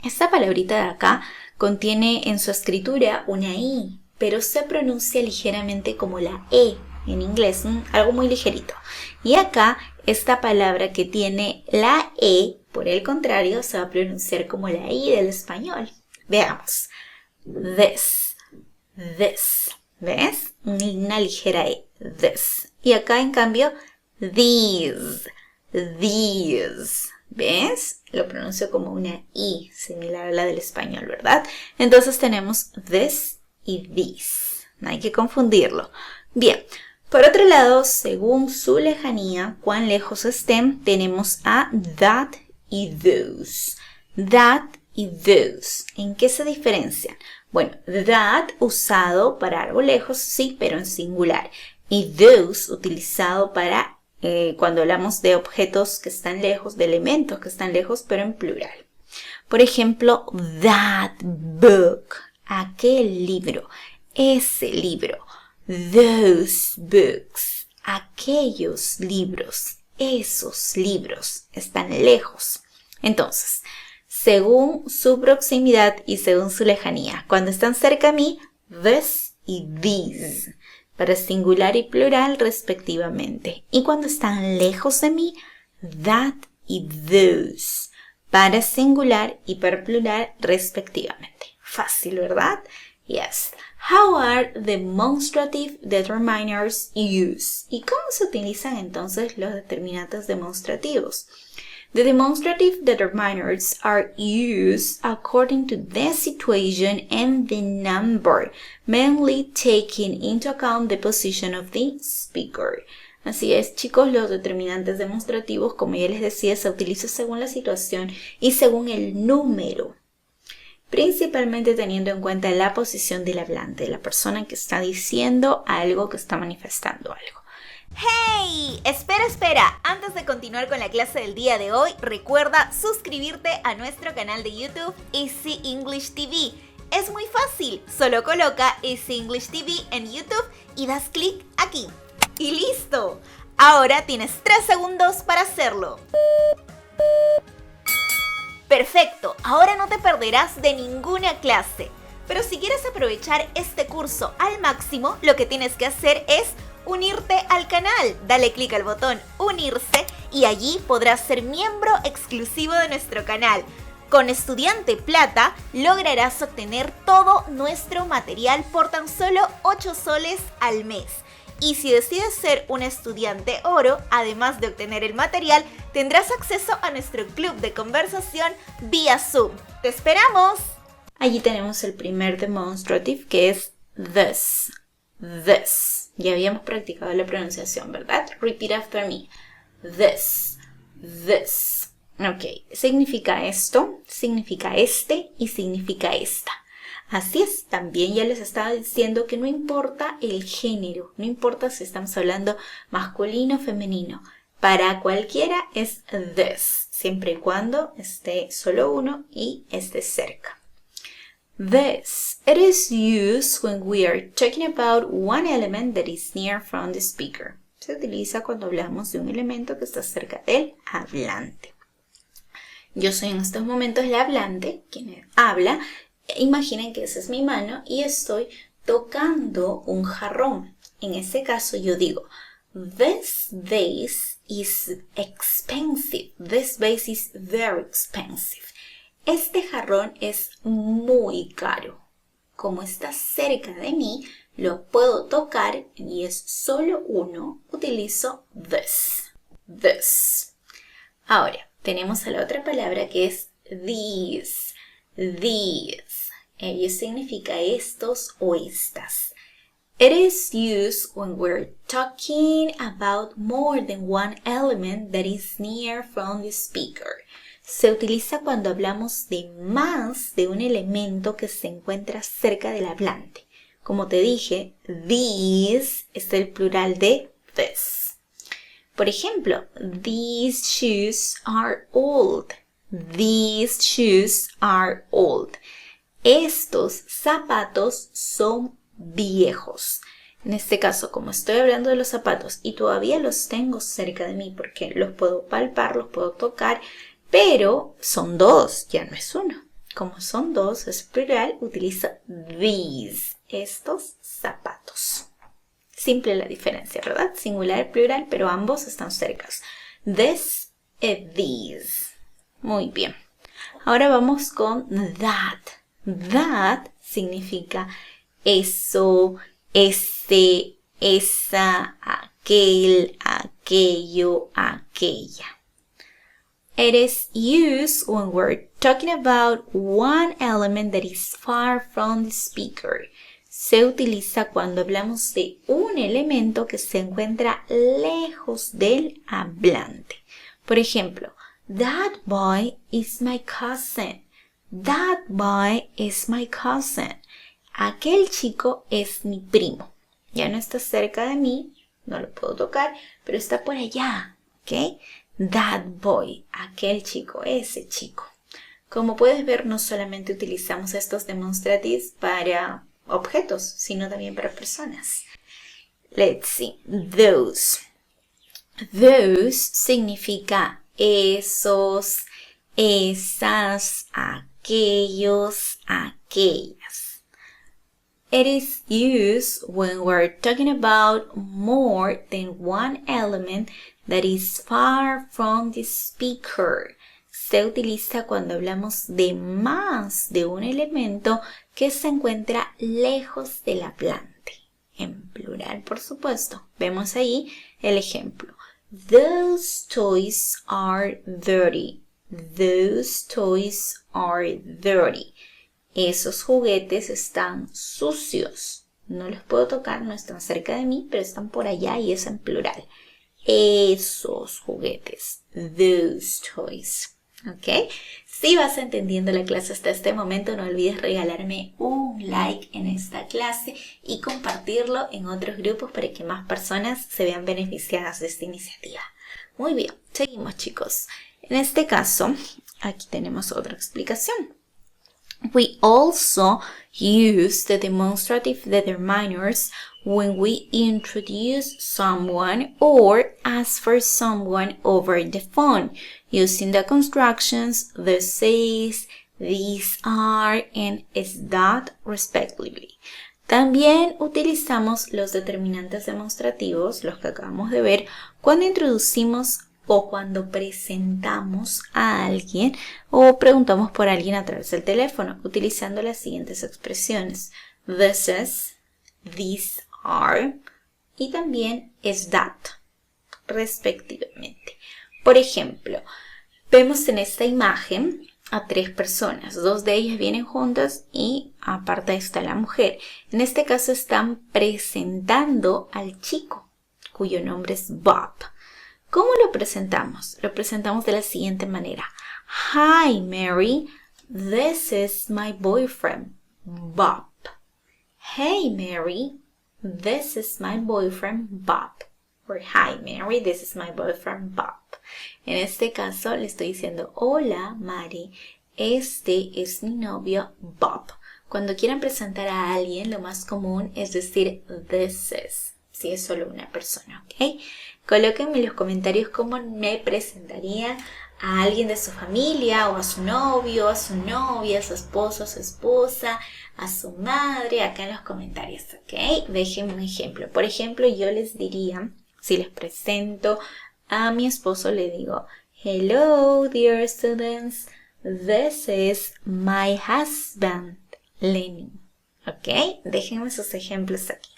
Esta palabrita de acá contiene en su escritura una I, pero se pronuncia ligeramente como la E en inglés, algo muy ligerito. Y acá, esta palabra que tiene la E, por el contrario, se va a pronunciar como la I del español. Veamos. This. ¿Ves? Una ligera E. This. Y acá, en cambio, these. ¿Ves? Lo pronuncio como una I, similar a la del español, ¿verdad? Entonces tenemos this y this. No hay que confundirlo. Bien, por otro lado, según su lejanía, cuán lejos estén, tenemos a that y those. That y those. ¿En qué se diferencian? Bueno, that usado para algo lejos, sí, pero en singular. Y those utilizado para cuando hablamos de objetos que están lejos, de elementos que están lejos, pero en plural. Por ejemplo, that book, aquel libro, ese libro. Those books, aquellos libros, esos libros están lejos. Entonces, según su proximidad y según su lejanía, cuando están cerca a mí, this y these, para singular y plural respectivamente. Y cuando están lejos de mí, that y those, para singular y para plural respectivamente. Fácil, ¿verdad? Yes. How are demonstrative determiners used? ¿Y cómo se utilizan entonces los determinantes demostrativos? The demonstrative determiners are used according to the situation and the number, mainly taking into account the position of the speaker. Así es, chicos, los determinantes demostrativos, como ya les decía, se utilizan según la situación y según el número, principalmente teniendo en cuenta la posición del hablante, la persona que está diciendo algo, que está manifestando algo. ¡Hey! Espera. Antes de continuar con la clase del día de hoy, recuerda suscribirte a nuestro canal de YouTube Easy English TV. Es muy fácil, solo coloca Easy English TV en YouTube y das clic aquí. ¡Y listo! Ahora tienes 3 segundos para hacerlo. Perfecto, ahora no te perderás de ninguna clase. Pero si quieres aprovechar este curso al máximo, lo que tienes que hacer es unirte al canal. Dale clic al botón unirse y allí podrás ser miembro exclusivo de nuestro canal. Con Estudiante Plata lograrás obtener todo nuestro material por tan solo 8 soles al mes. Y si decides ser un estudiante oro, además de obtener el material, tendrás acceso a nuestro club de conversación vía Zoom. ¡Te esperamos! Allí tenemos el primer demonstrative, que es this. Ya habíamos practicado la pronunciación, ¿verdad? Repeat after me. This. Ok, significa esto, significa este y significa esta. Así es, también ya les estaba diciendo que no importa el género, no importa si estamos hablando masculino o femenino. Para cualquiera es this, siempre y cuando esté solo uno y esté cerca. This. It is used when we are talking about one element that is near from the speaker. Se utiliza cuando hablamos de un elemento que está cerca del hablante. Yo soy en estos momentos la hablante, quien habla. Imaginen que esa es mi mano y estoy tocando un jarrón. En ese caso yo digo, this vase is expensive. This vase is very expensive. Este jarrón es muy caro. Como está cerca de mí, lo puedo tocar y es solo uno. Utilizo this. Ahora, tenemos a la otra palabra que es these. Ello significa estos o estas. It is used when we're talking about more than one element that is near from the speaker. Se utiliza cuando hablamos de más de un elemento que se encuentra cerca del hablante. Como te dije, these es el plural de this. Por ejemplo, these shoes are old. These shoes are old. Estos zapatos son viejos. En este caso, como estoy hablando de los zapatos y todavía los tengo cerca de mí porque los puedo palpar, los puedo tocar, pero son dos, ya no es uno. Como son dos, es plural, utiliza these, estos zapatos. Simple la diferencia, ¿verdad? Singular, plural, pero ambos están cercas. This y these. Muy bien. Ahora vamos con that. That significa eso, ese, esa, aquel, aquello, aquella. It is used when we're talking about one element that is far from the speaker. Se utiliza cuando hablamos de un elemento que se encuentra lejos del hablante. Por ejemplo, that boy is my cousin. That boy is my cousin. Aquel chico es mi primo. Ya no está cerca de mí, no lo puedo tocar, pero está por allá, ¿ok? That boy, aquel chico, ese chico. Como puedes ver, no solamente utilizamos estos demonstratives para objetos, sino también para personas. Let's see. Those. Those significa esos, esas, aquellos, aquellas. It is used when we're talking about more than one element that is far from the speaker. Se utiliza cuando hablamos de más de un elemento que se encuentra lejos del hablante. En plural, por supuesto. Vemos ahí el ejemplo. Those toys are dirty. Those toys are dirty. Esos juguetes están sucios. No los puedo tocar, no están cerca de mí, pero están por allá y es en plural. Esos juguetes. Those toys. ¿Ok? Si vas entendiendo la clase hasta este momento, no olvides regalarme un like en esta clase y compartirlo en otros grupos para que más personas se vean beneficiadas de esta iniciativa. Muy bien, seguimos chicos. En este caso, aquí tenemos otra explicación. We also use the demonstrative determiners when we introduce someone or ask for someone over the phone, using the constructions this is, these are, and is that, respectively. También utilizamos los determinantes demostrativos, los que acabamos de ver, cuando introducimos o cuando presentamos a alguien o preguntamos por alguien a través del teléfono, utilizando las siguientes expresiones. This is, these are y también is that, respectivamente. Por ejemplo, vemos en esta imagen a 3 personas. 2 de ellas vienen juntas y aparte está la mujer. En este caso están presentando al chico, cuyo nombre es Bob. ¿Cómo lo presentamos? Lo presentamos de la siguiente manera. Hi, Mary. This is my boyfriend, Bob. Hey, Mary. This is my boyfriend, Bob. Or, hi, Mary. This is my boyfriend, Bob. En este caso le estoy diciendo, hola, Mary. Este es mi novio, Bob. Cuando quieran presentar a alguien, lo más común es decir, this is. Si es solo una persona, ¿ok? Colóquenme en los comentarios cómo me presentaría a alguien de su familia o a su novio, a su novia, a su esposo, a su esposa, a su madre, acá en los comentarios, ¿ok? Déjenme un ejemplo. Por ejemplo, yo les diría, si les presento a mi esposo, le digo, hello, dear students, this is my husband, Lenin. ¿Ok? Déjenme sus ejemplos aquí.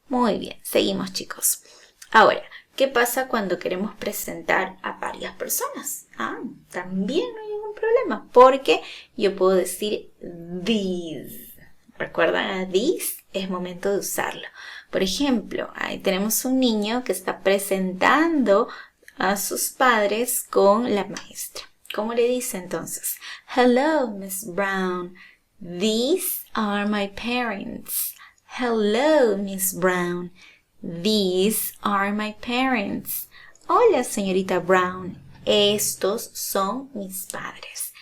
Muy bien, seguimos chicos. Ahora, ¿qué pasa cuando queremos presentar a varias personas? También no hay ningún problema, porque yo puedo decir these. ¿Recuerdan a these? Es momento de usarlo. Por ejemplo, ahí tenemos un niño que está presentando a sus padres con la maestra. ¿Cómo le dice entonces? Hello, Miss Brown. These are my parents. Hello, Miss Brown. These are my parents. Hola, señorita Brown. Estos son mis padres.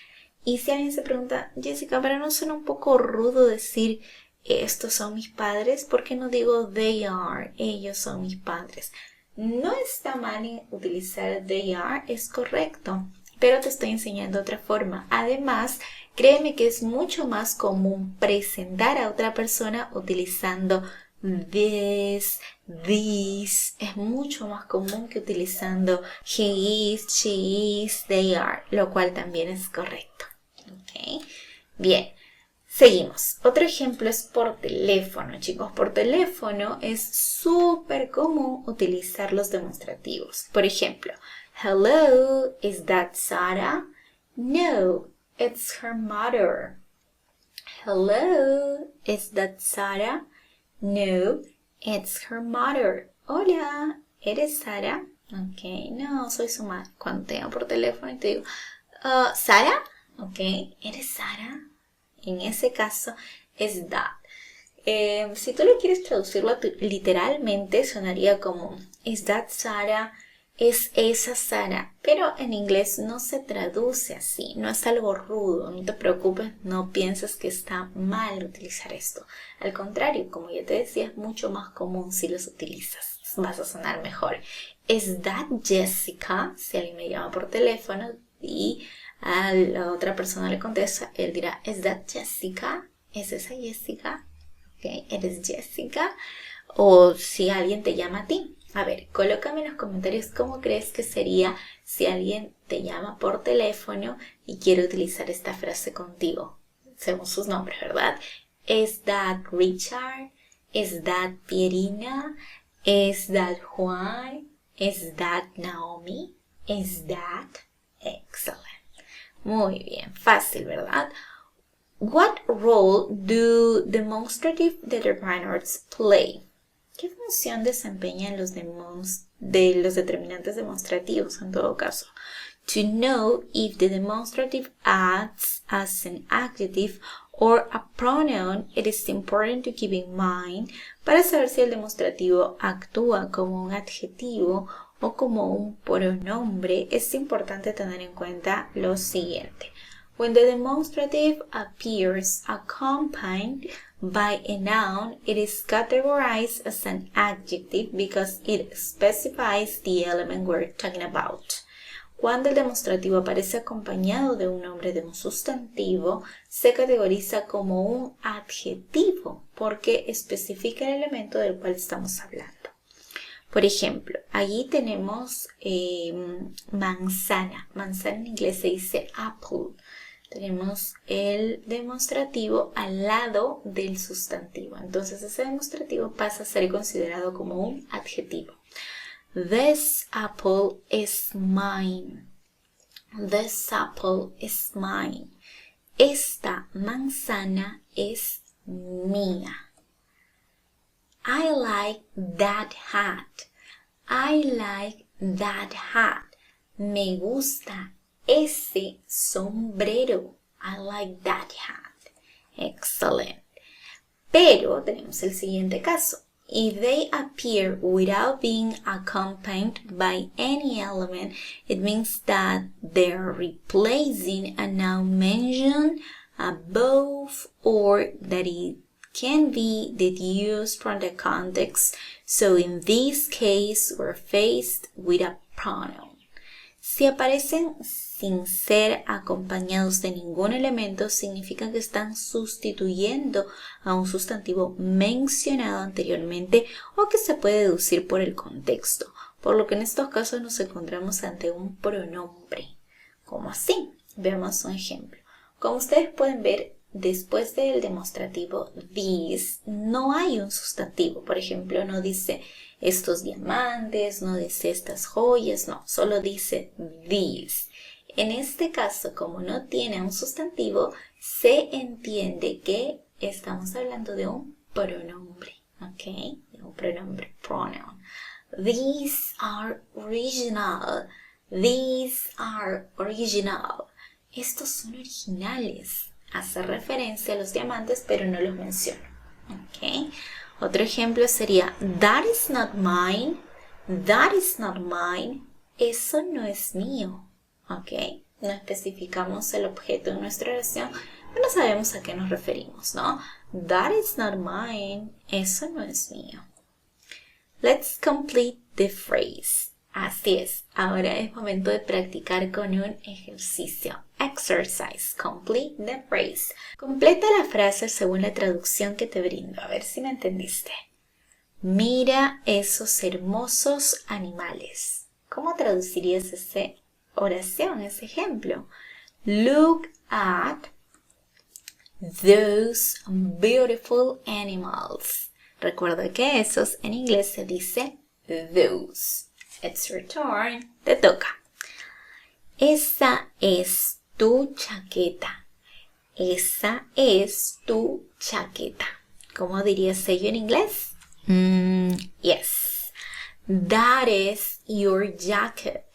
Y si alguien se pregunta, Jessica, ¿pero no suena un poco rudo decir estos son mis padres? ¿Por qué no digo they are? Ellos son mis padres. No está mal utilizar they are, es correcto. Pero te estoy enseñando otra forma. Además, créeme que es mucho más común presentar a otra persona utilizando this, these. Es mucho más común que utilizando he is, she is, they are, lo cual también es correcto. ¿Ok? Bien, seguimos. Otro ejemplo es por teléfono, chicos. Por teléfono es súper común utilizar los demostrativos. Por ejemplo, hello, is that Sarah? No, it's her mother. Hello, is that Sarah? No, it's her mother. Hola, ¿eres Sara? Ok, no, soy su madre. Cuando te llamo por teléfono y te digo, ¿Sara? Ok, ¿eres Sara? En ese caso es that. Si tú lo quieres traducirlo literalmente, sonaría como, is that Sarah? Es esa Sara, pero en inglés no se traduce así, no es algo rudo, no te preocupes, no pienses que está mal utilizar esto. Al contrario, como ya te decía, es mucho más común si los utilizas, vas a sonar mejor. ¿Es that Jessica? Si alguien me llama por teléfono y a la otra persona le contesta, él dirá, ¿es that Jessica? ¿Es esa Jessica? ¿Okay? ¿Eres Jessica? O si alguien te llama a ti. A ver, colócame en los comentarios cómo crees que sería si alguien te llama por teléfono y quiere utilizar esta frase contigo, según sus nombres, ¿verdad? ¿Es that Richard? ¿Es that Pierina? ¿Es that Juan? ¿Es that Naomi? ¿Es that? Excellent. Muy bien, fácil, ¿verdad? What role do demonstrative determiners play? ¿Qué función desempeñan los determinantes demostrativos en todo caso? To know if the demonstrative acts as an adjective or a pronoun, it is important to keep in mind. Para saber si el demostrativo actúa como un adjetivo o como un pronombre, es importante tener en cuenta lo siguiente. When the demonstrative appears accompanied by a noun, it is categorized as an adjective because it specifies the element we're talking about. Cuando el demostrativo aparece acompañado de un nombre de un sustantivo, se categoriza como un adjetivo porque especifica el elemento del cual estamos hablando. Por ejemplo, allí tenemos manzana. Manzana en inglés se dice apple. Tenemos el demostrativo al lado del sustantivo. Entonces ese demostrativo pasa a ser considerado como un adjetivo. This apple is mine. This apple is mine. Esta manzana es mía. I like that hat. I like that hat. Me gusta ese sombrero. I like that hat. Excellent. Pero tenemos el siguiente caso. If they appear without being accompanied by any element, it means that they're replacing a noun mentioned above or that it can be deduced from the context. So in this case, we're faced with a pronoun. Si aparecen sin ser acompañados de ningún elemento, significa que están sustituyendo a un sustantivo mencionado anteriormente o que se puede deducir por el contexto, por lo que en estos casos nos encontramos ante un pronombre. ¿Cómo así? Veamos un ejemplo. Como ustedes pueden ver, después del demostrativo these no hay un sustantivo. Por ejemplo, no dice estos diamantes, no dice estas joyas, no, solo dice these. En este caso, como no tiene un sustantivo, se entiende que estamos hablando de un pronombre, ¿ok? De un pronombre, pronoun. These are original. These are original. Estos son originales. Hace referencia a los diamantes, pero no los menciona, ¿ok? Otro ejemplo sería, that is not mine. That is not mine. Eso no es mío. ¿Ok? No especificamos el objeto en nuestra oración, pero sabemos a qué nos referimos, ¿no? That is not mine. Eso no es mío. Let's complete the phrase. Así es, ahora es momento de practicar con un ejercicio. Exercise. Complete the phrase. Completa la frase según la traducción que te brindo. A ver si me entendiste. Mira esos hermosos animales. ¿Cómo traducirías esa oración, ese ejemplo? Look at those beautiful animals. Recuerda que esos en inglés se dice those. It's your turn. Te toca. Esa es tu chaqueta. Esa es tu chaqueta. ¿Cómo dirías ello en inglés? Yes. That is your jacket.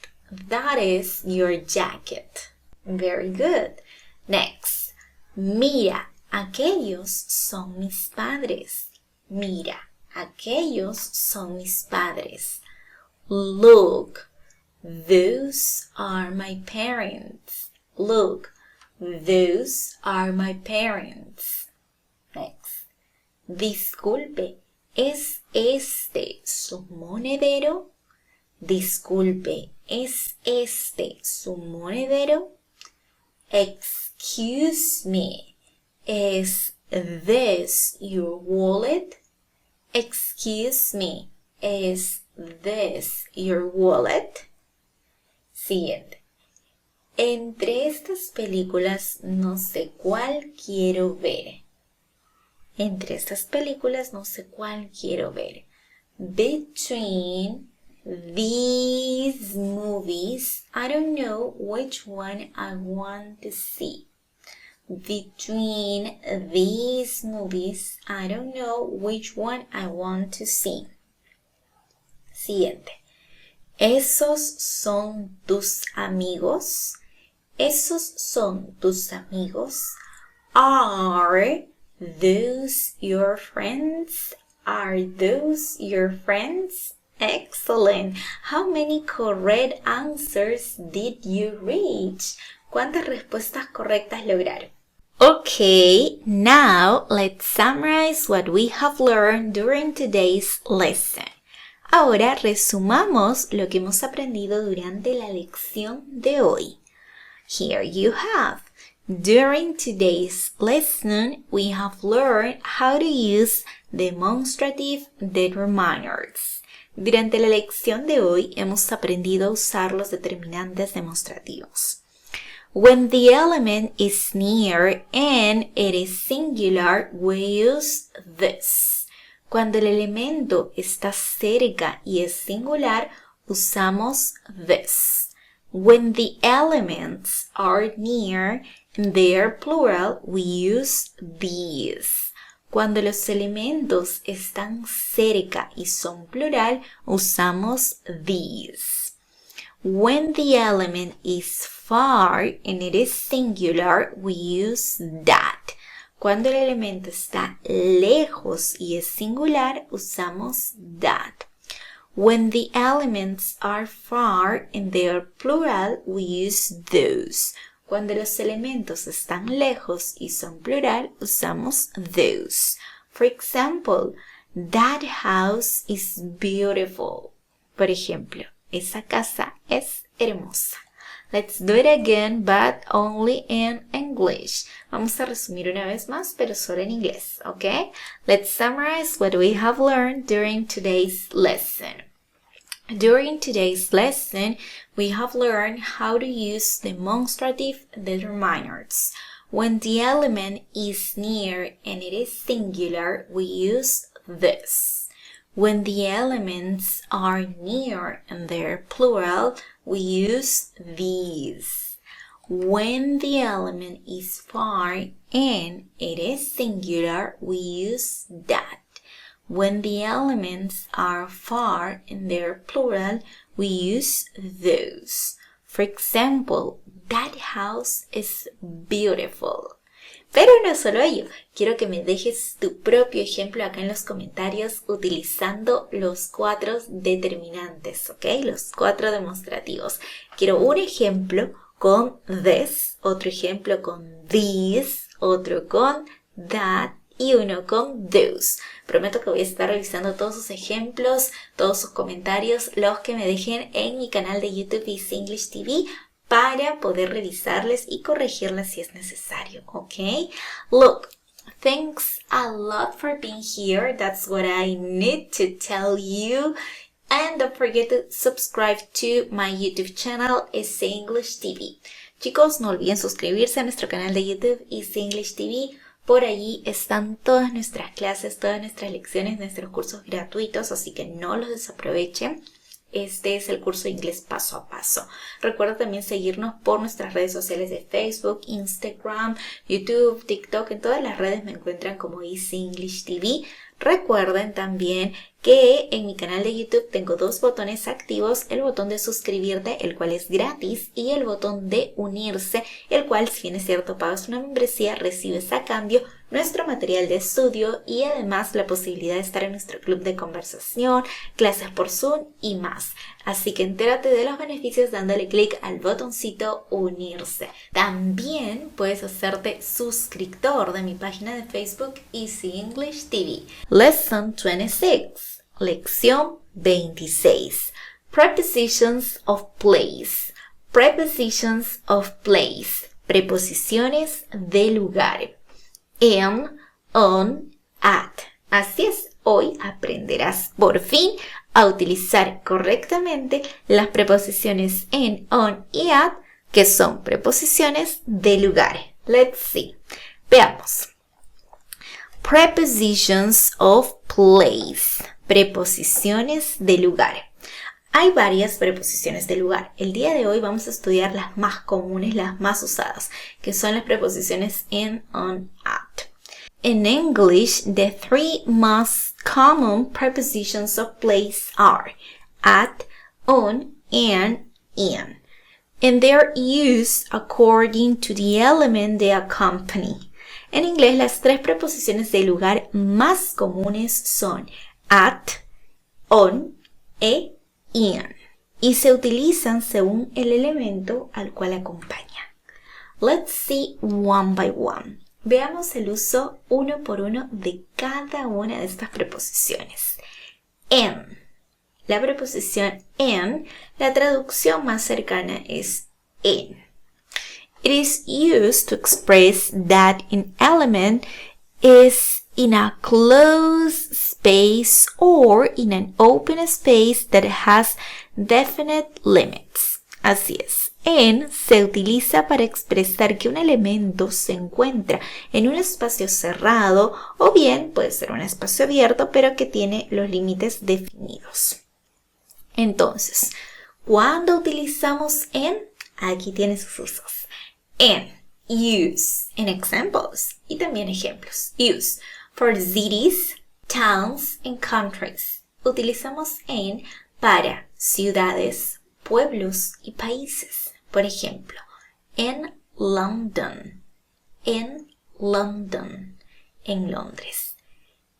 That is your jacket. Very good. Next. Mira, aquellos son mis padres. Mira, aquellos son mis padres. Look, those are my parents. Look, those are my parents. Next. Disculpe, ¿es este su monedero? Disculpe, ¿es este su monedero? Excuse me, ¿is this your wallet? Excuse me, ¿is this your wallet? Siguiente. Entre estas películas no sé cuál quiero ver. Entre estas películas no sé cuál quiero ver. Between these movies, I don't know which one I want to see. Between these movies, I don't know which one I want to see. Siguiente. ¿Esos son tus amigos? ¿Esos son tus amigos? Are those your friends? Are those your friends? Excellent. How many correct answers did you reach? ¿Cuántas respuestas correctas lograron? Okay, now let's summarize what we have learned during today's lesson. Ahora resumamos lo que hemos aprendido durante la lección de hoy. Here you have. During today's lesson, we have learned how to use demonstrative determiners. Durante la lección de hoy hemos aprendido a usar los determinantes demostrativos. When the element is near and it is singular, we use this. Cuando el elemento está cerca y es singular, usamos this. When the elements are near and they are plural, we use these. Cuando los elementos están cerca y son plural, usamos these. When the element is far and it is singular, we use that. Cuando el elemento está lejos y es singular, usamos that. When the elements are far and they are plural, we use those. Cuando los elementos están lejos y son plural, usamos those. For example, that house is beautiful. Por ejemplo, esa casa es hermosa. Let's do it again, but only in English. Vamos a resumir una vez más, pero solo en inglés, ¿ok? Let's summarize what we have learned during today's lesson. During today's lesson, we have learned how to use demonstrative determiners. When the element is near and it is singular, we use this. When the elements are near and they're plural, we use these. When the element is far and it is singular, we use that. When the elements are far and they're plural, we use those. For example, that house is beautiful. Pero no solo ello, quiero que me dejes tu propio ejemplo acá en los comentarios utilizando los 4 determinantes, ¿ok? Los 4 demostrativos. Quiero un ejemplo con this, otro ejemplo con these, otro con that y uno con those. Prometo que voy a estar revisando todos sus ejemplos, todos sus comentarios, los que me dejen en mi canal de YouTube Este English TV, para poder revisarles y corregirlas si es necesario, ¿ok? Look, thanks a lot for being here. That's what I need to tell you. And don't forget to subscribe to my YouTube channel, Este English TV. Chicos, no olviden suscribirse a nuestro canal de YouTube, Este English TV. Por allí están todas nuestras clases, todas nuestras lecciones, nuestros cursos gratuitos, así que no los desaprovechen. Este es el curso de inglés paso a paso. Recuerda también seguirnos por nuestras redes sociales de Facebook, Instagram, YouTube, TikTok. En todas las redes me encuentran como Este English TV. Recuerden también que en mi canal de YouTube tengo 2 botones activos, el botón de suscribirte, el cual es gratis, y el botón de unirse, el cual, si bien es cierto, pagas una membresía, recibes a cambio nuestro material de estudio y además la posibilidad de estar en nuestro club de conversación, clases por Zoom y más. Así que entérate de los beneficios dándole clic al botoncito unirse. También puedes hacerte suscriptor de mi página de Facebook Este English TV. Lesson 26. Lección 26. Prepositions of place. Prepositions of place. Preposiciones de lugar. En, on, at. Así es, hoy aprenderás por fin a utilizar correctamente las preposiciones en, on y at, que son preposiciones de lugar. Let's see. Veamos. Prepositions of place. Preposiciones de lugar. Hay varias preposiciones de lugar. El día de hoy vamos a estudiar las más comunes, las más usadas, que son las preposiciones in, on, at. In English, the 3 most common prepositions of place are at, on, and in. And they are used according to the element they accompany. En inglés, las 3 preposiciones de lugar más comunes son at, on e in, y se utilizan según el elemento al cual acompaña. Let's see one by one. Veamos el uso uno por uno de cada una de estas preposiciones. En. La preposición en, la traducción más cercana es en. It is used to express that an element is in a closed space or in an open space that has definite limits. Así es. En se utiliza para expresar que un elemento se encuentra en un espacio cerrado o bien puede ser un espacio abierto pero que tiene los límites definidos. Entonces, ¿cuándo utilizamos en? Aquí tienes sus usos. En, use, en examples y también ejemplos. Use for cities, towns and countries. Utilizamos en para ciudades, pueblos y países. Por ejemplo, en London, en London, en Londres.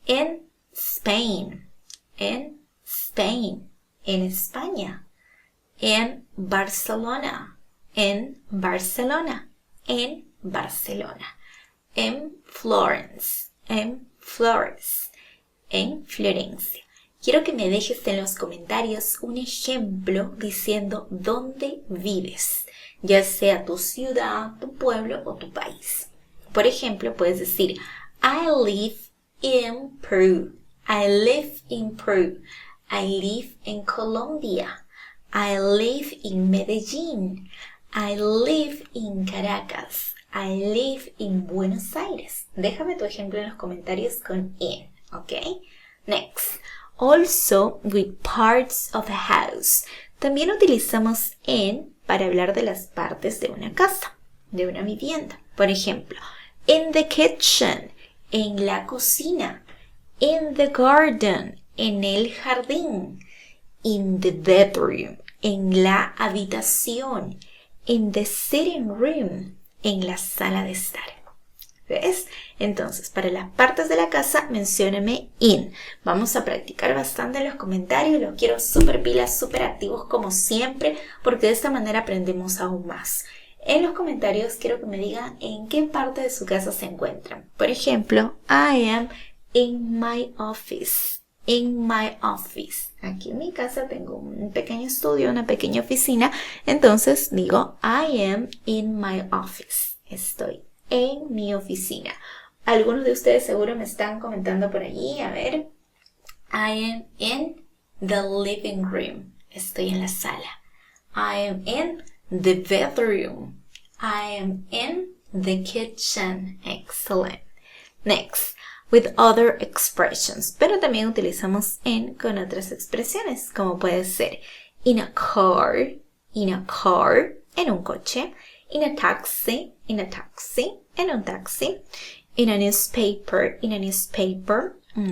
En Spain, en Spain, en España. En Barcelona, en Barcelona, en Barcelona. En Florence, en Flores, en Florencia. Quiero que me dejes en los comentarios un ejemplo diciendo dónde vives, ya sea tu ciudad, tu pueblo o tu país. Por ejemplo, puedes decir, I live in Peru. I live in Peru. I live in Colombia. I live in Medellín. I live in Caracas. I live in Buenos Aires. Déjame tu ejemplo en los comentarios con in, ¿ok? Next. Also with parts of a house. También utilizamos en para hablar de las partes de una casa, de una vivienda. Por ejemplo, in the kitchen, en la cocina. In the garden, en el jardín. In the bedroom, en la habitación. In the sitting room, en la sala de estar. ¿Ves? Entonces, para las partes de la casa, mencióname in. Vamos a practicar bastante en los comentarios. Los quiero súper pilas, súper activos como siempre, porque de esta manera aprendemos aún más. En los comentarios quiero que me digan en qué parte de su casa se encuentran. Por ejemplo, I am in my office. In my office. Aquí en mi casa tengo un pequeño estudio, una pequeña oficina. Entonces digo, I am in my office. Estoy en mi oficina. Algunos de ustedes seguro me están comentando por allí. A ver. I am in the living room. Estoy en la sala. I am in the bedroom. I am in the kitchen. Excellent. Next. With other expressions. Pero también utilizamos in con otras expresiones. Como puede ser in a car. In a car. En un coche. In a taxi, en un taxi, in a newspaper, en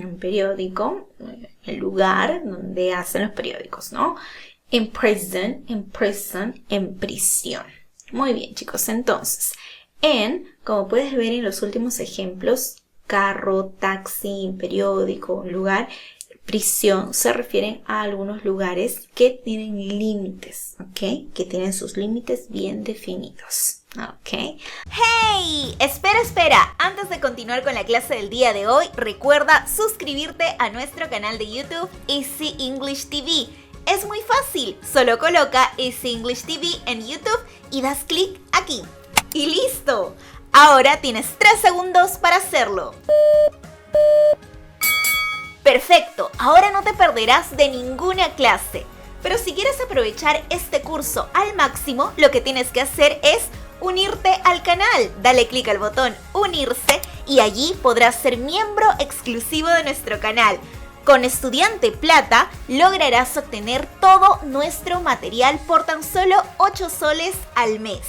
un periódico, el lugar donde hacen los periódicos, ¿no? In prison, en prisión. Muy bien, chicos, entonces, como puedes ver en los últimos ejemplos, carro, taxi, periódico, lugar, prisión, se refieren a algunos lugares que tienen límites, ¿ok? Que tienen sus límites bien definidos, ¿ok? ¡Hey! Espera. Antes de continuar con la clase del día de hoy, recuerda suscribirte a nuestro canal de YouTube Easy English TV. Es muy fácil, solo coloca Easy English TV en YouTube y das clic aquí. ¡Y listo! Ahora tienes 3 segundos para hacerlo. Perfecto, ahora no te perderás de ninguna clase. Pero si quieres aprovechar este curso al máximo, lo que tienes que hacer es unirte al canal. Dale clic al botón unirse y allí podrás ser miembro exclusivo de nuestro canal. Con Estudiante Plata lograrás obtener todo nuestro material por tan solo 8 soles al mes.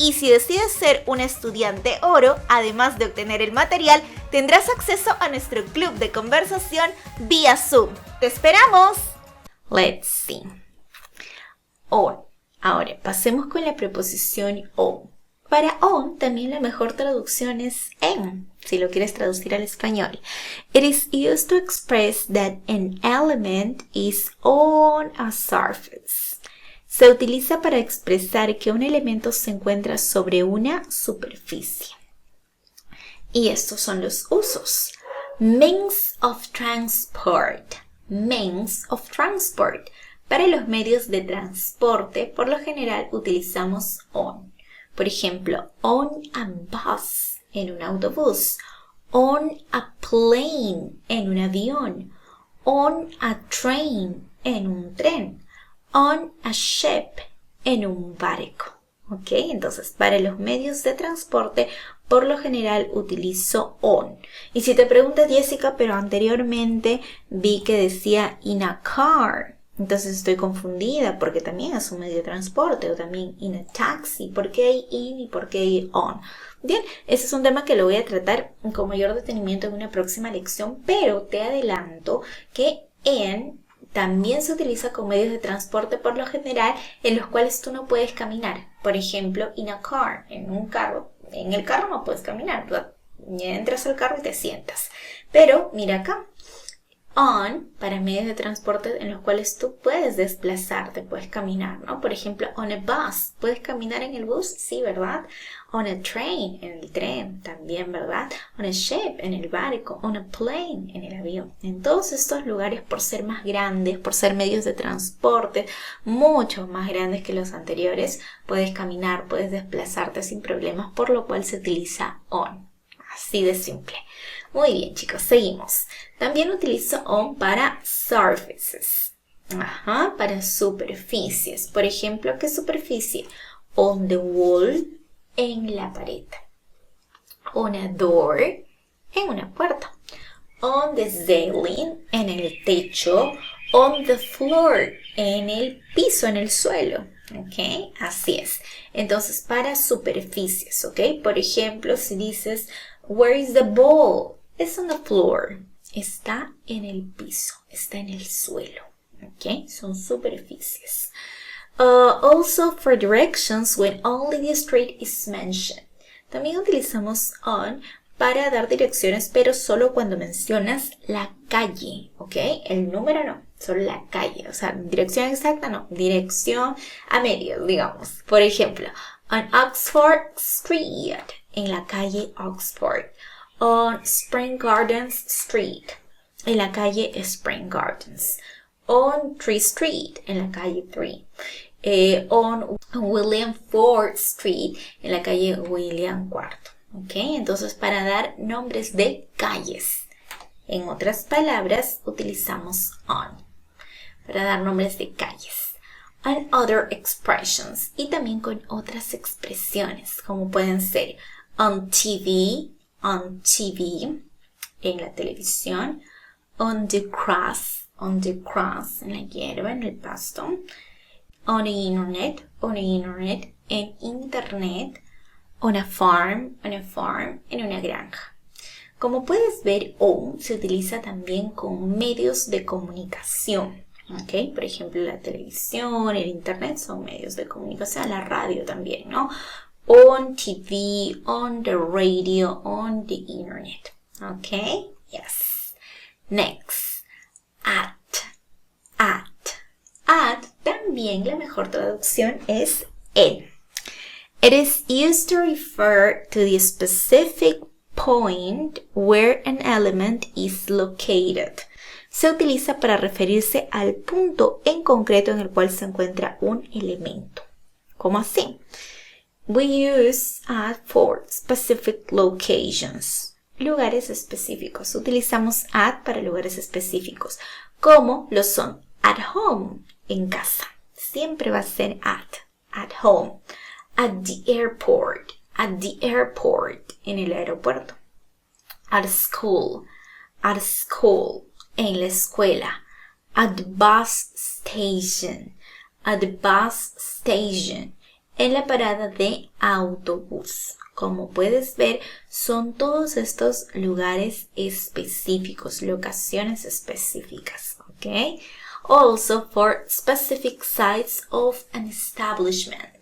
Y si decides ser un estudiante oro, además de obtener el material, tendrás acceso a nuestro club de conversación vía Zoom. ¡Te esperamos! Let's see. On. Ahora, pasemos con la preposición on. Para on, también la mejor traducción es en, si lo quieres traducir al español. It is used to express that an element is on a surface. Se utiliza para expresar que un elemento se encuentra sobre una superficie. Y estos son los usos. Means of transport. Means of transport. Para los medios de transporte, por lo general utilizamos on. Por ejemplo, on a bus, en un autobús. On a plane, en un avión. On a train, en un tren. On a ship, en un barco. ¿Ok? Entonces, para los medios de transporte, por lo general utilizo on. Y si te preguntas, Jessica, pero anteriormente vi que decía in a car. Entonces estoy confundida porque también es un medio de transporte, o también in a taxi. ¿Por qué hay in y por qué hay on? Bien, ese es un tema que lo voy a tratar con mayor detenimiento en una próxima lección, pero te adelanto que en también se utiliza con medios de transporte por lo general en los cuales tú no puedes caminar. Por ejemplo, in a car, en un carro. En el carro no puedes caminar, ¿verdad? Entras al carro y te sientas. Pero mira acá. On, para medios de transporte en los cuales tú puedes desplazarte, puedes caminar, ¿no? Por ejemplo, on a bus, ¿puedes caminar en el bus? Sí, ¿verdad? On a train, en el tren, también, ¿verdad? On a ship, en el barco. On a plane, en el avión. En todos estos lugares, por ser más grandes, por ser medios de transporte, mucho más grandes que los anteriores, puedes caminar, puedes desplazarte sin problemas, por lo cual se utiliza on. Así de simple. Muy bien, chicos, seguimos. También utilizo on para surfaces. Para superficies. Por ejemplo, ¿qué superficie? On the wall, en la pared. On a door, en una puerta. On the ceiling, en el techo. On the floor, en el piso, en el suelo. ¿Ok? Así es. Entonces, para superficies, ¿ok? Por ejemplo, si dices, where is the ball? It's on the floor. Está en el piso, está en el suelo. ¿Ok? Son superficies. Also for directions when only the street is mentioned. También utilizamos on para dar direcciones, pero solo cuando mencionas la calle, ¿ok? El número no, solo la calle. O sea, dirección exacta no, dirección a medio, digamos. Por ejemplo, on Oxford Street, en la calle Oxford. On Spring Gardens Street, en la calle Spring Gardens. On Tree Street, en la calle Tree. On William Ford Street, en la calle William IV. ¿Ok? Entonces, para dar nombres de calles. En otras palabras, utilizamos on. Para dar nombres de calles. And other expressions. Y también con otras expresiones, como pueden ser on TV, en la televisión. On the grass, en la hierba, en el pasto. On the internet, en internet. On a farm, en una granja. Como puedes ver, on se utiliza también con medios de comunicación. ¿Ok? Por ejemplo, la televisión, el internet son medios de comunicación, la radio también, ¿no? On TV, on the radio, on the internet. ¿Ok? Yes. Next. At. También la mejor traducción es en. It is used to refer to the specific point where an element is located. Se utiliza para referirse al punto en concreto en el cual se encuentra un elemento. ¿Cómo así? We use at for specific locations. Lugares específicos. Utilizamos at para lugares específicos, como lo son at home, en casa. Siempre va a ser at home. At the airport, en el aeropuerto. At school, en la escuela. At the bus station, en la parada de autobús. Como puedes ver, son todos estos lugares específicos, locaciones específicas, ¿ok? Also for specific sites of an establishment.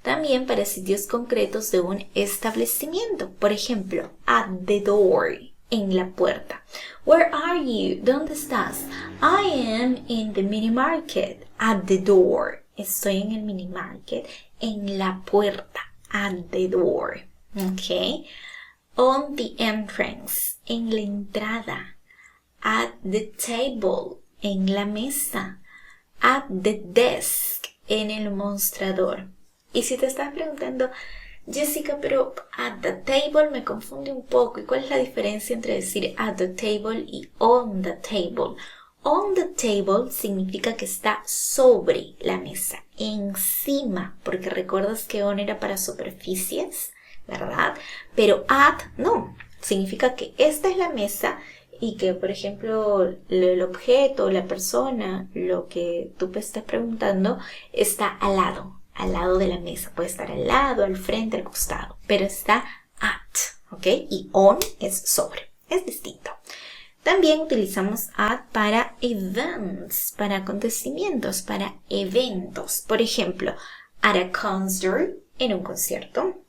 También para sitios concretos de un establecimiento. Por ejemplo, at the door, en la puerta. Where are you? ¿Dónde estás? I am in the mini market. At the door. Estoy en el mini market. En la puerta. At the door. Ok. On the entrance. En la entrada. At the table. En la mesa. At the desk. En el mostrador. Y si te estás preguntando, Jessica, pero at the table me confunde un poco. ¿Y cuál es la diferencia entre decir at the table y on the table? On the table significa que está sobre la mesa, encima, porque recuerdas que on era para superficies, ¿verdad? Pero at no, significa que esta es la mesa y que, por ejemplo, el objeto, la persona, lo que tú te estás preguntando, está al lado de la mesa. Puede estar al lado, al frente, al costado, pero está at, ¿ok? Y on es sobre, es distinto. También utilizamos at para events, para acontecimientos, para eventos. Por ejemplo, at a concert, en un concierto.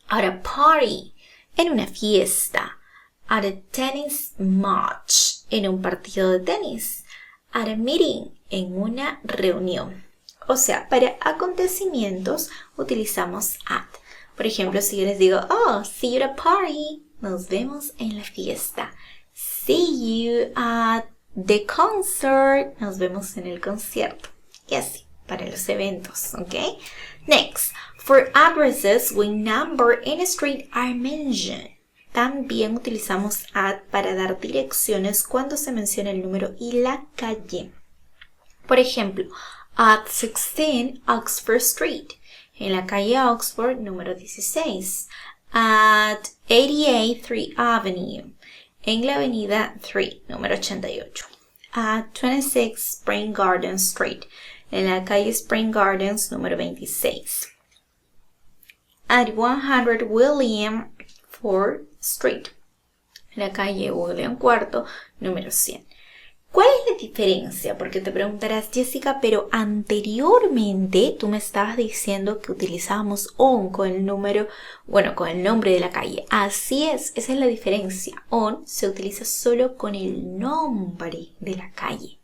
At a party, en una fiesta. At a tennis match, en un partido de tenis. At a meeting, en una reunión. O sea, para acontecimientos utilizamos at. Por ejemplo, si yo les digo, oh, see you at a party. Nos vemos en la fiesta. See you at the concert. Nos vemos en el concierto. Y así, para los eventos, ¿ok? Next, for addresses when number and street are mentioned. También utilizamos at para dar direcciones cuando se menciona el número y la calle. Por ejemplo, at 16 Oxford Street, en la calle Oxford, número 16. At 88 3 Avenue, en la avenida 3, número 88. At 26 Spring Garden Street, en la calle Spring Gardens, número 26. At 100 William IV Street, en la calle William IV, número 100. ¿Cuál es la diferencia? Porque te preguntarás, Jessica, pero anteriormente tú me estabas diciendo que utilizábamos on con el número, con el nombre de la calle. Así es, esa es la diferencia. On se utiliza solo con el nombre de la calle.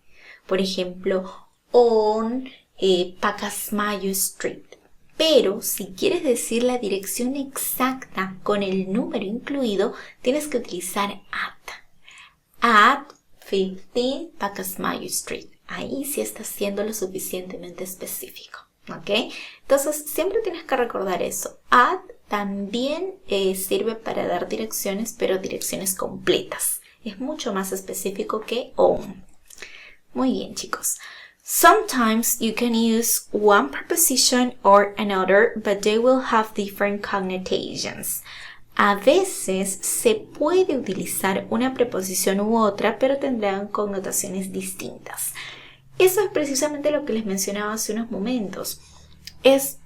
Por ejemplo, on Pacasmayo Street. Pero si quieres decir la dirección exacta con el número incluido, tienes que utilizar at 15 Pacasmayo Street. Ahí sí estás siendo lo suficientemente específico, ¿ok? Entonces, siempre tienes que recordar eso. At también sirve para dar direcciones, pero direcciones completas. Es mucho más específico que on. Muy bien, chicos. Sometimes you can use one preposition or another, but they will have different connotations. A veces se puede utilizar una preposición u otra, pero tendrán connotaciones distintas. Eso es precisamente lo que les mencionaba hace unos momentos. Es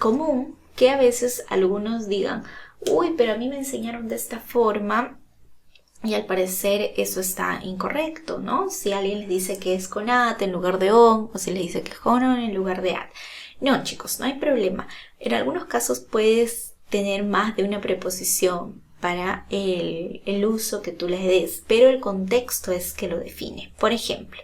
común que a veces algunos digan, uy, pero a mí me enseñaron de esta forma y al parecer eso está incorrecto, ¿no? Si alguien les dice que es con at en lugar de on, o si les dice que es con on en lugar de at. No, chicos, no hay problema. En algunos casos puedes tener más de una preposición para el uso que tú les des, pero el contexto es que lo define. Por ejemplo,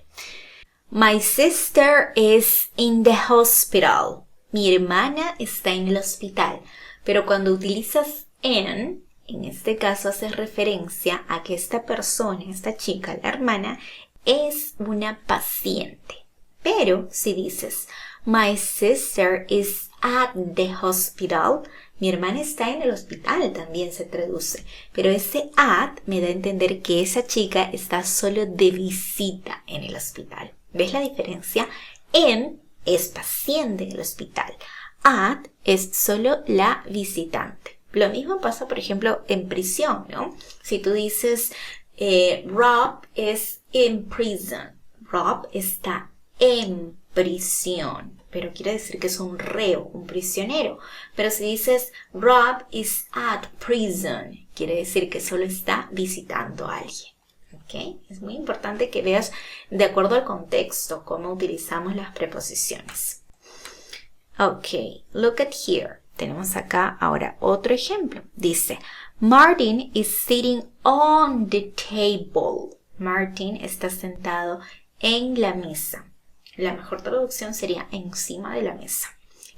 my sister is in the hospital. Mi hermana está en el hospital. Pero cuando utilizas en este caso haces referencia a que esta persona, esta chica, la hermana, es una paciente. Pero si dices, my sister is at the hospital, mi hermana está en el hospital, también se traduce. Pero ese at me da a entender que esa chica está solo de visita en el hospital. ¿Ves la diferencia? En es paciente en el hospital. At es solo la visitante. Lo mismo pasa, por ejemplo, en prisión, ¿no? Si tú dices, Rob is in prison. Rob está en prisión. Pero quiere decir que es un reo, un prisionero. Pero si dices, Rob is at prison, quiere decir que solo está visitando a alguien. ¿Ok? Es muy importante que veas, de acuerdo al contexto, cómo utilizamos las preposiciones. Ok, look at here. Tenemos acá ahora otro ejemplo. Dice, Martin is sitting on the table. Martin está sentado en la mesa. La mejor traducción sería encima de la mesa.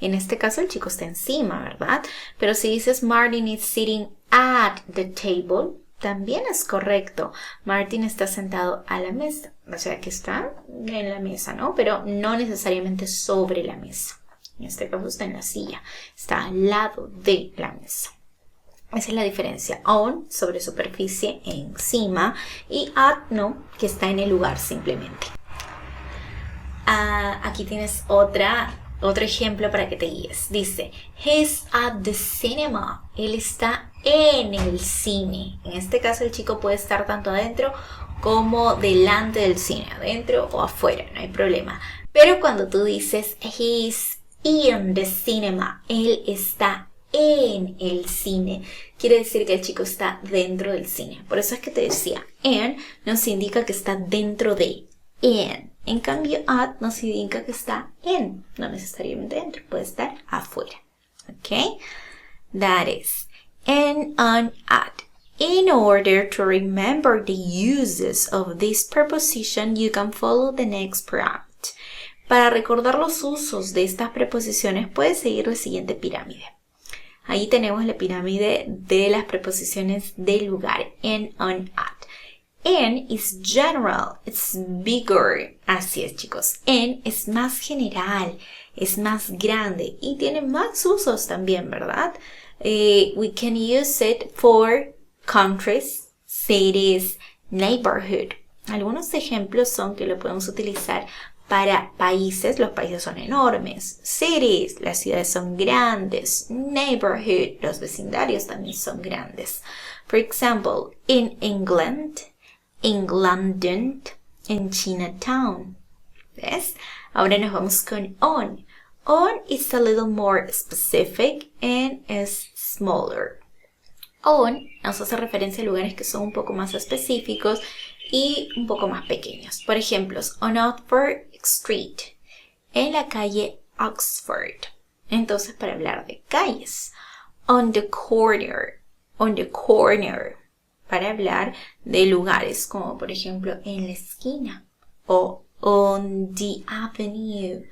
En este caso el chico está encima, ¿verdad? Pero si dices Martin is sitting at the table, también es correcto. Martin está sentado a la mesa. O sea que está en la mesa, ¿no? Pero no necesariamente sobre la mesa. En este caso está en la silla. Está al lado de la mesa. Esa es la diferencia. On, sobre superficie, encima. Y at, no, que está en el lugar simplemente. Aquí tienes otro ejemplo para que te guíes. Dice, he's at the cinema. Él está en el cine. En este caso el chico puede estar tanto adentro como delante del cine. Adentro o afuera, no hay problema. Pero cuando tú dices, he's in the cinema, él está en el cine, quiere decir que el chico está dentro del cine. Por eso es que te decía, en nos indica que está dentro de, en. En cambio, at nos indica que está en, no necesariamente dentro, puede estar afuera. ¿Ok? That is, en, on, at. In order to remember the uses of this preposition, you can follow the next prompt. Para recordar los usos de estas preposiciones, puedes seguir la siguiente pirámide. Ahí tenemos la pirámide de las preposiciones de lugar, en, on, at. En is general, it's bigger. Así es, chicos. En es más general, es más grande y tiene más usos también, ¿verdad? We can use it for countries, cities, neighborhood. Algunos ejemplos son que lo podemos utilizar para países. Los países son enormes. Cities, las ciudades son grandes. Neighborhood, los vecindarios también son grandes. For example, in England, in London, in Chinatown. ¿Ves? Ahora nos vamos con on. On is a little more specific and is smaller. On nos hace referencia a lugares que son un poco más específicos y un poco más pequeños. Por ejemplo, on Oxford Street, en la calle Oxford. Entonces, para hablar de calles, on the corner, para hablar de lugares como por ejemplo en la esquina, o on the avenue,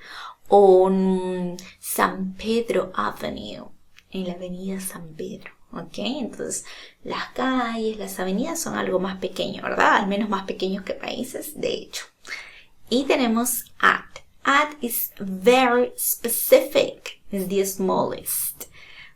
on San Pedro Avenue, en la avenida San Pedro. ¿Ok? Entonces, las calles, las avenidas son algo más pequeño, ¿verdad? Al menos más pequeños que países, de hecho. Y tenemos at. At is very specific, is the smallest.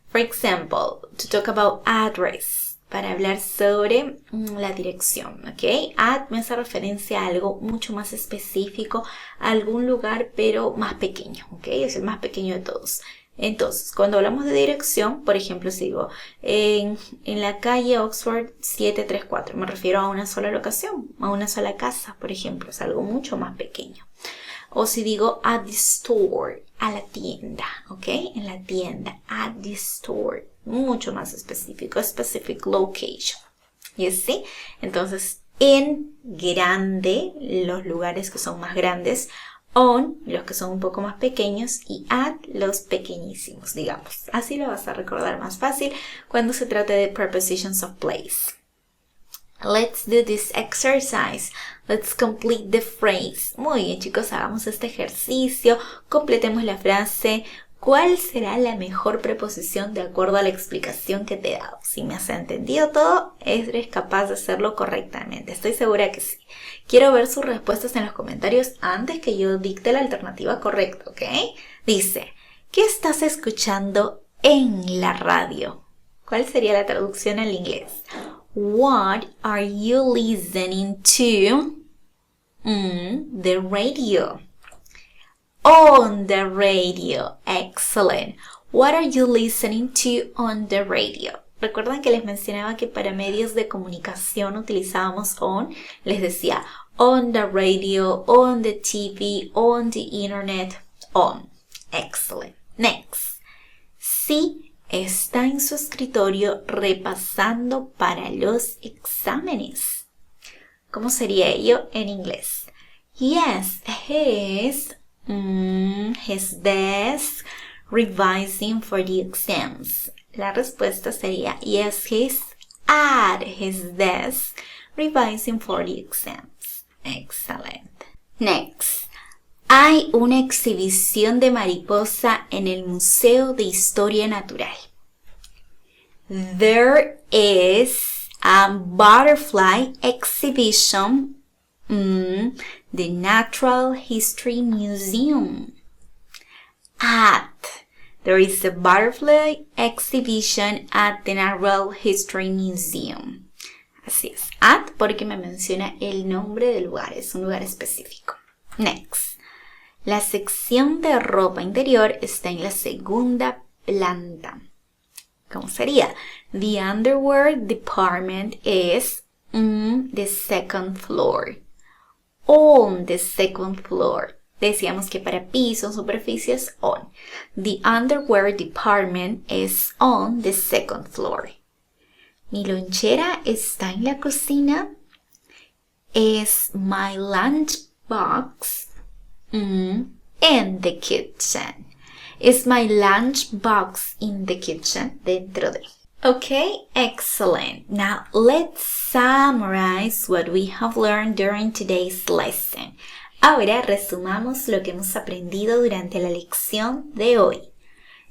For example, to talk about address, para hablar sobre la dirección, ¿ok? At me hace referencia a algo mucho más específico, a algún lugar, pero más pequeño, ¿ok? Es el más pequeño de todos. Entonces, cuando hablamos de dirección, por ejemplo, si digo en la calle Oxford 734, me refiero a una sola locación, a una sola casa, por ejemplo, es algo mucho más pequeño. O si digo at the store, a la tienda, ¿ok? En la tienda, at the store, mucho más específico, specific location. ¿Y así? Entonces, en grande, los lugares que son más grandes, on, los que son un poco más pequeños, y at, los pequeñísimos, digamos. Así lo vas a recordar más fácil cuando se trate de prepositions of place. Let's do this exercise. Let's complete the phrase. Muy bien, chicos, hagamos este ejercicio. Completemos la frase. ¿Cuál será la mejor preposición de acuerdo a la explicación que te he dado? Si me has entendido todo, eres capaz de hacerlo correctamente. Estoy segura que sí. Quiero ver sus respuestas en los comentarios antes que yo dicte la alternativa correcta, ¿ok? Dice, ¿qué estás escuchando en la radio? ¿Cuál sería la traducción al inglés? What are you listening to? The radio. On the radio. Excellent. What are you listening to on the radio? Recuerdan que les mencionaba que para medios de comunicación utilizábamos on. Les decía on the radio, on the TV, on the internet, on. Excellent. Next. Sí, está en su escritorio repasando para los exámenes. ¿Cómo sería ello en inglés? Yes, he is his desk revising for the exams. La respuesta sería yes, he's at his desk revising for the exams. Excellent. Next. Hay una exhibición de mariposa en el Museo de Historia Natural. There is a butterfly exhibition the Natural History Museum. There is a butterfly exhibition at the Natural History Museum. Así es, at porque me menciona el nombre del lugar, es un lugar específico. Next. La sección de ropa interior está en la segunda planta. ¿Cómo sería? The underwear department is the second floor. On the second floor. Decíamos que para pisos, superficies, on. The underwear department is on the second floor. Mi lonchera está en la cocina. Is my lunchbox in the kitchen? Is my lunchbox in the kitchen? Dentro de. Okay, excellent. Now let's summarize what we have learned during today's lesson. Ahora resumamos lo que hemos aprendido durante la lección de hoy.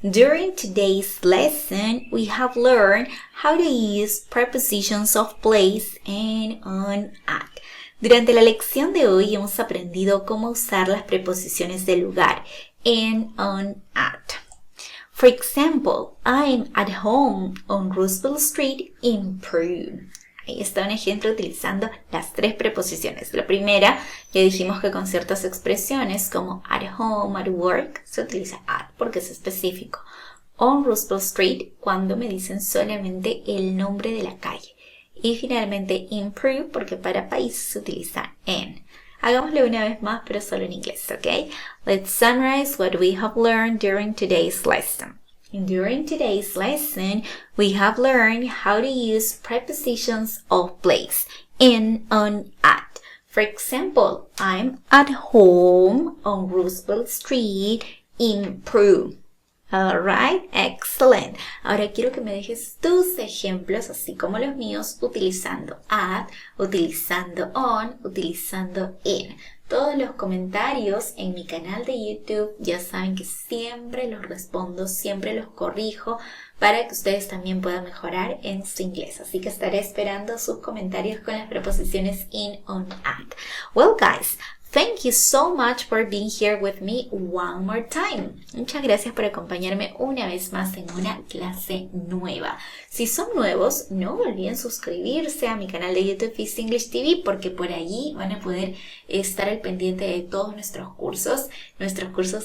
During today's lesson, we have learned how to use prepositions of place and on, at. Durante la lección de hoy hemos aprendido cómo usar las preposiciones de lugar en, on, at. For example, I'm at home on Roosevelt Street in Peru. Ahí está un ejemplo utilizando las tres preposiciones. La primera, ya dijimos que con ciertas expresiones como at home, at work, se utiliza at porque es específico. On Roosevelt Street, cuando me dicen solamente el nombre de la calle. Y finalmente in Peru, porque para países se utiliza en. Hagámoslo una vez más, pero solo en inglés, ¿ok? Let's summarize what we have learned during today's lesson. During today's lesson, we have learned how to use prepositions of place in, on, at. For example, I'm at home on Roosevelt Street in Peru. Alright, excellent. Ahora quiero que me dejes tus ejemplos, así como los míos, utilizando at, utilizando on, utilizando in. Todos los comentarios en mi canal de YouTube ya saben que siempre los respondo, siempre los corrijo para que ustedes también puedan mejorar en su inglés. Así que estaré esperando sus comentarios con las preposiciones in, on, at. Well, guys, thank you so much for being here with me one more time. Muchas gracias por acompañarme una vez más en una clase nueva. Si son nuevos, no olviden suscribirse a mi canal de YouTube Este English TV porque por allí van a poder estar al pendiente de todos nuestros cursos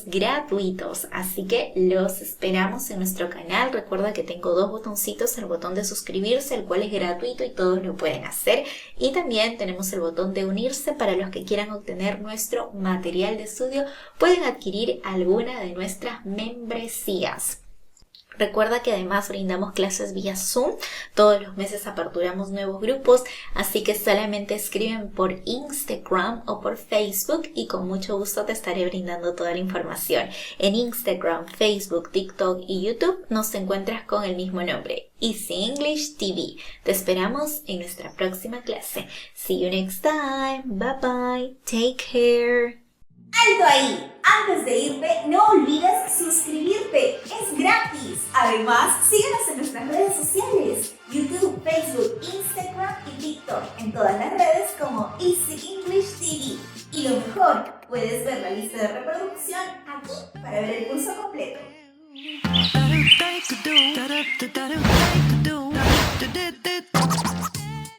gratuitos. Así que los esperamos en nuestro canal. Recuerda que tengo dos botoncitos, el botón de suscribirse, el cual es gratuito y todos lo pueden hacer. Y también tenemos el botón de unirse para los que quieran obtener nuestro material de estudio. Pueden adquirir alguna de nuestras membresías. Recuerda que además brindamos clases vía Zoom. Todos los meses aperturamos nuevos grupos, así que solamente escriben por Instagram o por Facebook y con mucho gusto te estaré brindando toda la información. En Instagram, Facebook, TikTok y YouTube nos encuentras con el mismo nombre, Este English TV. Te esperamos en nuestra próxima clase. See you next time. Bye bye. Take care. ¡Alto ahí! Antes de irte, no olvides suscribirte. Es gratis. Además, síguenos en nuestras redes sociales. YouTube, Facebook, Instagram y TikTok. En todas las redes como Este English TV. Y lo mejor, puedes ver la lista de reproducción aquí para ver el curso completo.